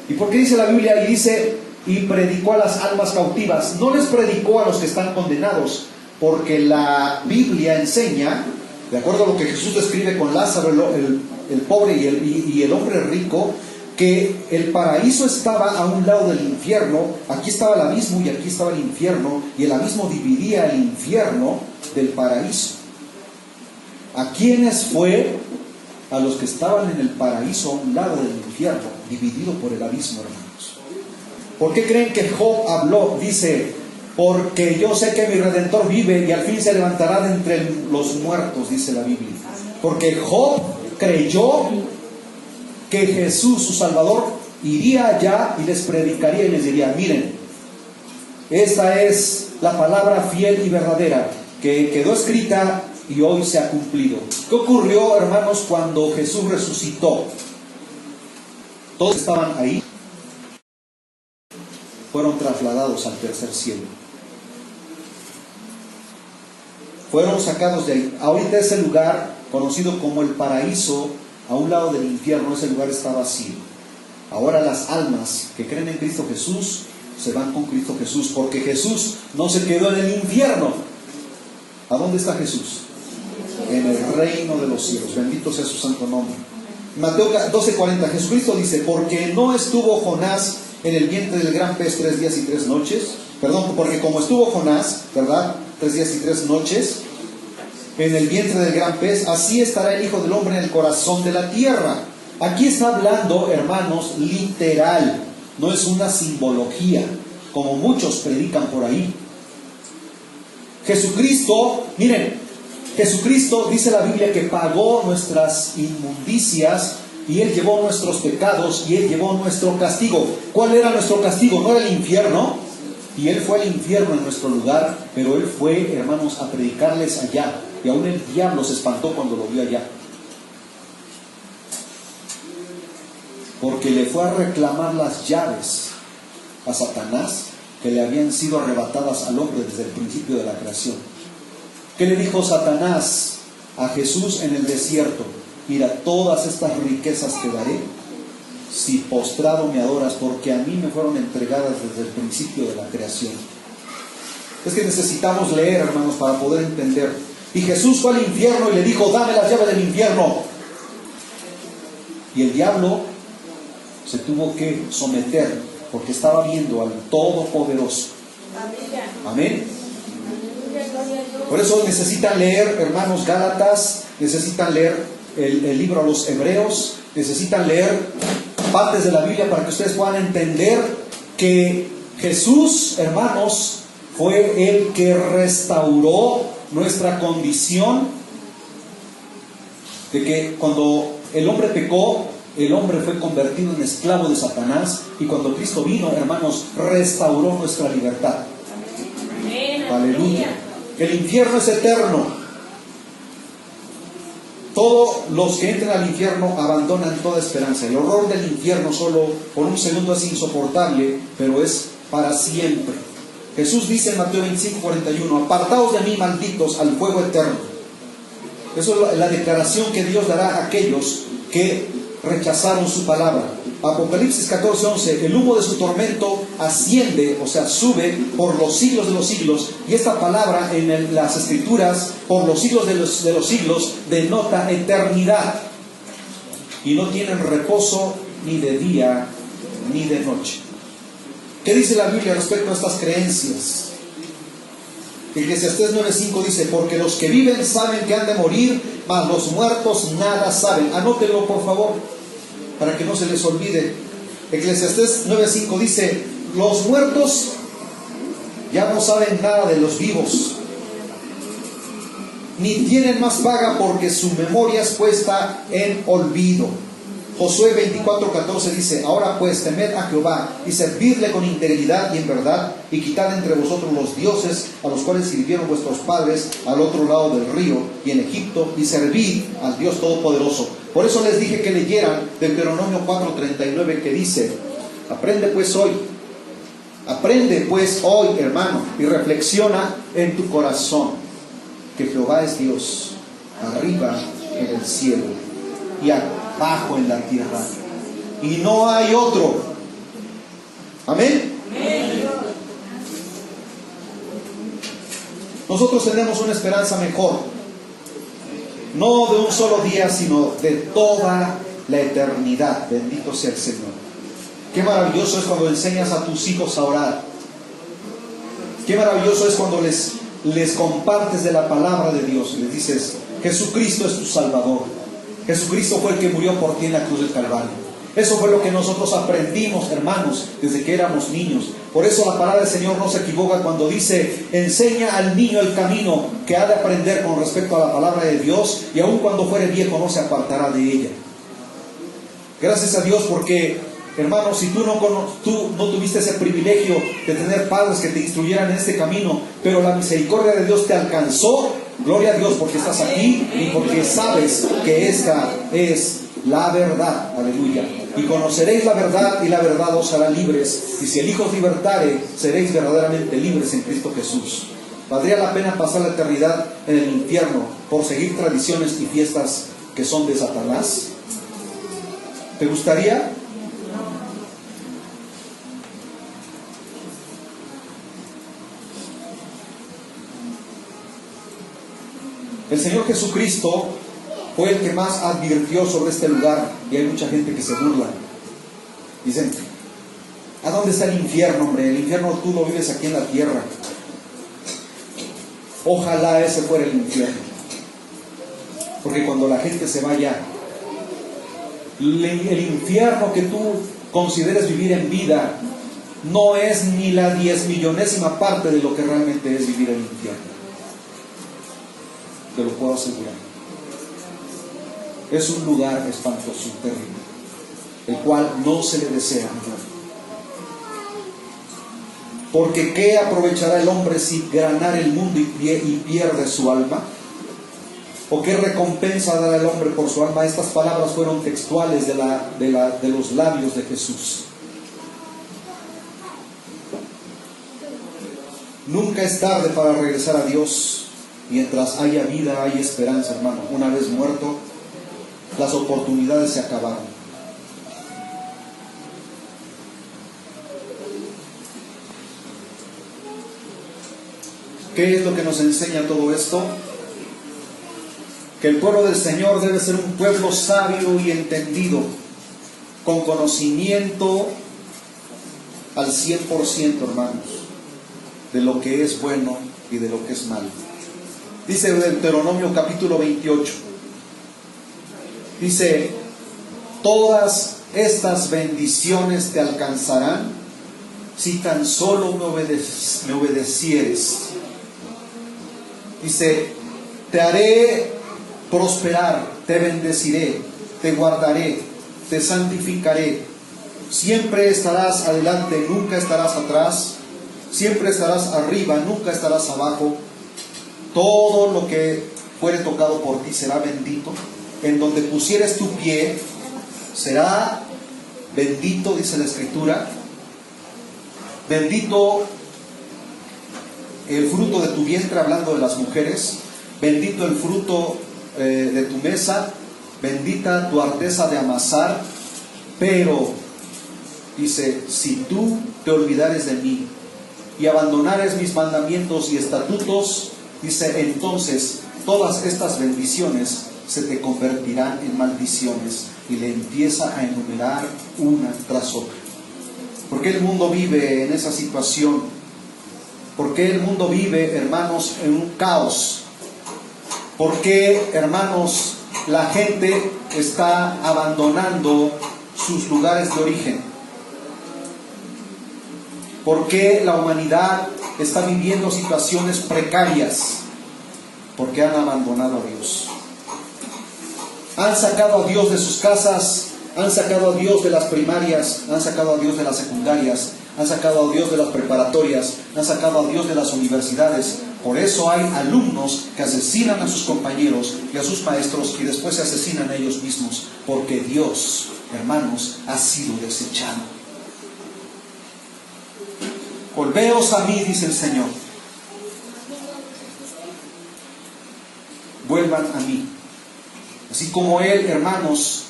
¿Y por qué dice la Biblia? Y dice, y predicó a las almas cautivas. No les predicó a los que están condenados, porque la Biblia enseña De acuerdo a lo que Jesús describe con Lázaro, el pobre y el hombre rico, que el paraíso estaba a un lado del infierno. Aquí estaba el abismo y aquí estaba el infierno, y el abismo dividía el infierno del paraíso. ¿A quiénes fue? A los que estaban en el paraíso a un lado del infierno, dividido por el abismo, hermanos. ¿Por qué creen que Job habló? Dice: porque yo sé que mi Redentor vive y al fin se levantará de entre los muertos, dice la Biblia. Porque Job creyó que Jesús, su Salvador, iría allá y les predicaría y les diría: miren, esta es la palabra fiel y verdadera que quedó escrita y hoy se ha cumplido. ¿Qué ocurrió, hermanos, cuando Jesús resucitó? Todos estaban ahí, fueron trasladados al tercer cielo. Fueron sacados de ahí. Ahorita ese lugar, conocido como el paraíso, a un lado del infierno, ese lugar está vacío. Ahora las almas que creen en Cristo Jesús se van con Cristo Jesús, porque Jesús no se quedó en el infierno. ¿A dónde está Jesús? En el reino de los cielos. Bendito sea su santo nombre. Mateo 12:40, Jesucristo dice: porque no estuvo Jonás en el vientre del gran pez 3 días y 3 noches. Perdón, porque como estuvo Jonás, ¿verdad?, 3 días y 3 noches en el vientre del gran pez, así estará el Hijo del Hombre en el corazón de la tierra. Aquí está hablando, hermanos, literal. No es una simbología, como muchos predican por ahí. Jesucristo, miren, Jesucristo, dice la Biblia, que pagó nuestras inmundicias, y Él llevó nuestros pecados, y Él llevó nuestro castigo. ¿Cuál era nuestro castigo? ¿No era el infierno? Y Él fue al infierno en nuestro lugar, pero Él fue, hermanos, a predicarles allá. Y aún el diablo se espantó cuando lo vio allá. Porque le fue a reclamar las llaves a Satanás, que le habían sido arrebatadas al hombre desde el principio de la creación. ¿Qué le dijo Satanás a Jesús en el desierto? Mira, todas estas riquezas te daré si postrado me adoras, porque a mí me fueron entregadas desde el principio de la creación. Es que necesitamos leer, hermanos, para poder entender. Y Jesús fue al infierno y le dijo: dame las llaves del infierno. Y el diablo se tuvo que someter, porque estaba viendo al Todopoderoso. Amén. Por eso necesitan leer, hermanos, Gálatas, necesitan leer el libro a los Hebreos, necesitan leer partes de la Biblia para que ustedes puedan entender que Jesús, hermanos, fue el que restauró nuestra condición, de que cuando el hombre pecó, el hombre fue convertido en esclavo de Satanás, y cuando Cristo vino, hermanos, restauró nuestra libertad. Aleluya. El infierno es eterno. Todos los que entran al infierno abandonan toda esperanza. El horror del infierno solo por un segundo es insoportable, pero es para siempre. Jesús dice en Mateo 25:41: apartaos de mí, malditos, al fuego eterno. Eso es la declaración que Dios dará a aquellos que rechazaron su palabra. Apocalipsis 14:11: el humo de su tormento asciende, o sea, sube por los siglos de los siglos. Y esta palabra en las Escrituras, por los siglos de los siglos, denota eternidad. Y no tienen reposo ni de día ni de noche. ¿Qué dice la Biblia respecto a estas creencias? Eclesiastés 9:5 dice: porque los que viven saben que han de morir, mas los muertos nada saben. Anótenlo, por favor, para que no se les olvide. Eclesiastés 9:5 dice: los muertos ya no saben nada de los vivos, ni tienen más paga, porque su memoria es puesta en olvido. Josué 24:14 dice: ahora pues temed a Jehová y servidle con integridad y en verdad, y quitad entre vosotros los dioses a los cuales sirvieron vuestros padres al otro lado del río y en Egipto, y servid al Dios Todopoderoso. Por eso les dije que leyeran Deuteronomio 4:39, que dice: aprende pues hoy, hermano, y reflexiona en tu corazón que Jehová es Dios, arriba en el cielo y abajo en la tierra, y no hay otro. Amén. Nosotros tenemos una esperanza mejor. no de un solo día, sino de toda la eternidad. Bendito sea el Señor. Qué maravilloso es cuando enseñas a tus hijos a orar. Qué maravilloso es cuando les compartes de la palabra de Dios. Les dices, Jesucristo es tu Salvador. Jesucristo fue el que murió por ti en la cruz del Calvario. Eso fue lo que nosotros aprendimos, hermanos, desde que éramos niños. Por eso la palabra del Señor no se equivoca cuando dice, enseña al niño el camino que ha de aprender con respecto a la palabra de Dios, y aun cuando fuere viejo no se apartará de ella. Gracias a Dios porque, hermanos, si tú no tuviste ese privilegio de tener padres que te instruyeran en este camino, pero la misericordia de Dios te alcanzó, gloria a Dios porque estás aquí y porque sabes que esta es la verdad. Aleluya. Y conoceréis la verdad y la verdad os hará libres, y si el Hijo os libertare, seréis verdaderamente libres en Cristo Jesús. ¿Valdría la pena pasar la eternidad en el infierno por seguir tradiciones y fiestas que son de Satanás? ¿Te gustaría? El Señor Jesucristo fue el que más advirtió sobre este lugar, y hay mucha gente que se burla. Dicen, ¿a dónde está el infierno, hombre? El infierno tú lo vives aquí en la tierra. Ojalá ese fuera el infierno. Porque cuando la gente se vaya, el infierno que tú consideres vivir en vida no es ni la 10.000.000ª parte de lo que realmente es vivir el infierno. Te lo puedo asegurar. Es un lugar espantoso, terrible, el cual no se le desea. Porque ¿qué aprovechará el hombre si ganara el mundo y pierde su alma? ¿O qué recompensa dará el hombre por su alma? Estas palabras fueron textuales de los labios de Jesús. Nunca es tarde para regresar a Dios. Mientras haya vida, hay esperanza, hermano. Una vez muerto, las oportunidades se acabaron. ¿Qué es lo que nos enseña todo esto? Que el pueblo del Señor debe ser un pueblo sabio y entendido, con conocimiento al 100%, hermanos, de lo que es bueno y de lo que es malo. Dice Deuteronomio capítulo 28. Dice, todas estas bendiciones te alcanzarán si tan solo me obedecieres. Dice, te haré prosperar, te bendeciré, te guardaré, te santificaré. Siempre estarás adelante, nunca estarás atrás. Siempre estarás arriba, nunca estarás abajo. Todo lo que fuere tocado por ti será bendito. En donde pusieres tu pie será bendito, dice la Escritura. Bendito el fruto de tu vientre, hablando de las mujeres. Bendito el fruto de tu mesa. Bendita tu arteza de amasar. Pero, dice, si tú te olvidares de mí y abandonares mis mandamientos y estatutos, dice, entonces todas estas bendiciones se te convertirán en maldiciones. Y le empieza a enumerar una tras otra. ¿Por qué el mundo vive en esa situación? ¿Por qué el mundo vive, hermanos, en un caos? ¿Por qué, hermanos, la gente está abandonando sus lugares de origen? ¿Por qué la humanidad está viviendo situaciones precarias? Porque han abandonado a Dios. Han sacado a Dios de sus casas, han sacado a Dios de las primarias, han sacado a Dios de las secundarias, han sacado a Dios de las preparatorias, han sacado a Dios de las universidades. Por eso hay alumnos que asesinan a sus compañeros y a sus maestros y después se asesinan a ellos mismos, porque Dios, hermanos, ha sido desechado. Volveos a mí, dice el Señor. Vuelvan a mí. Así como Él, hermanos,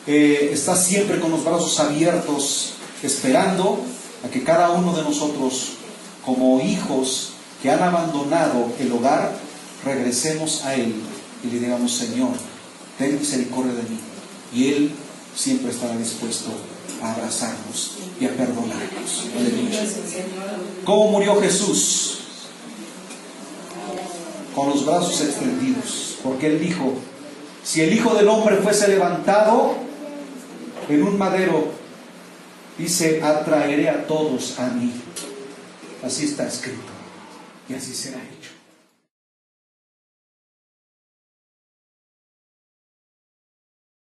está siempre con los brazos abiertos, esperando a que cada uno de nosotros, como hijos que han abandonado el hogar, regresemos a Él y le digamos: Señor, ten misericordia de mí. Y Él siempre estará dispuesto a abrazarnos y a perdonarnos. Aleluya. ¿Cómo murió Jesús? Con los brazos extendidos, porque Él dijo: si el Hijo del Hombre fuese levantado en un madero, dice, atraeré a todos a mí. Así está escrito y así será hecho.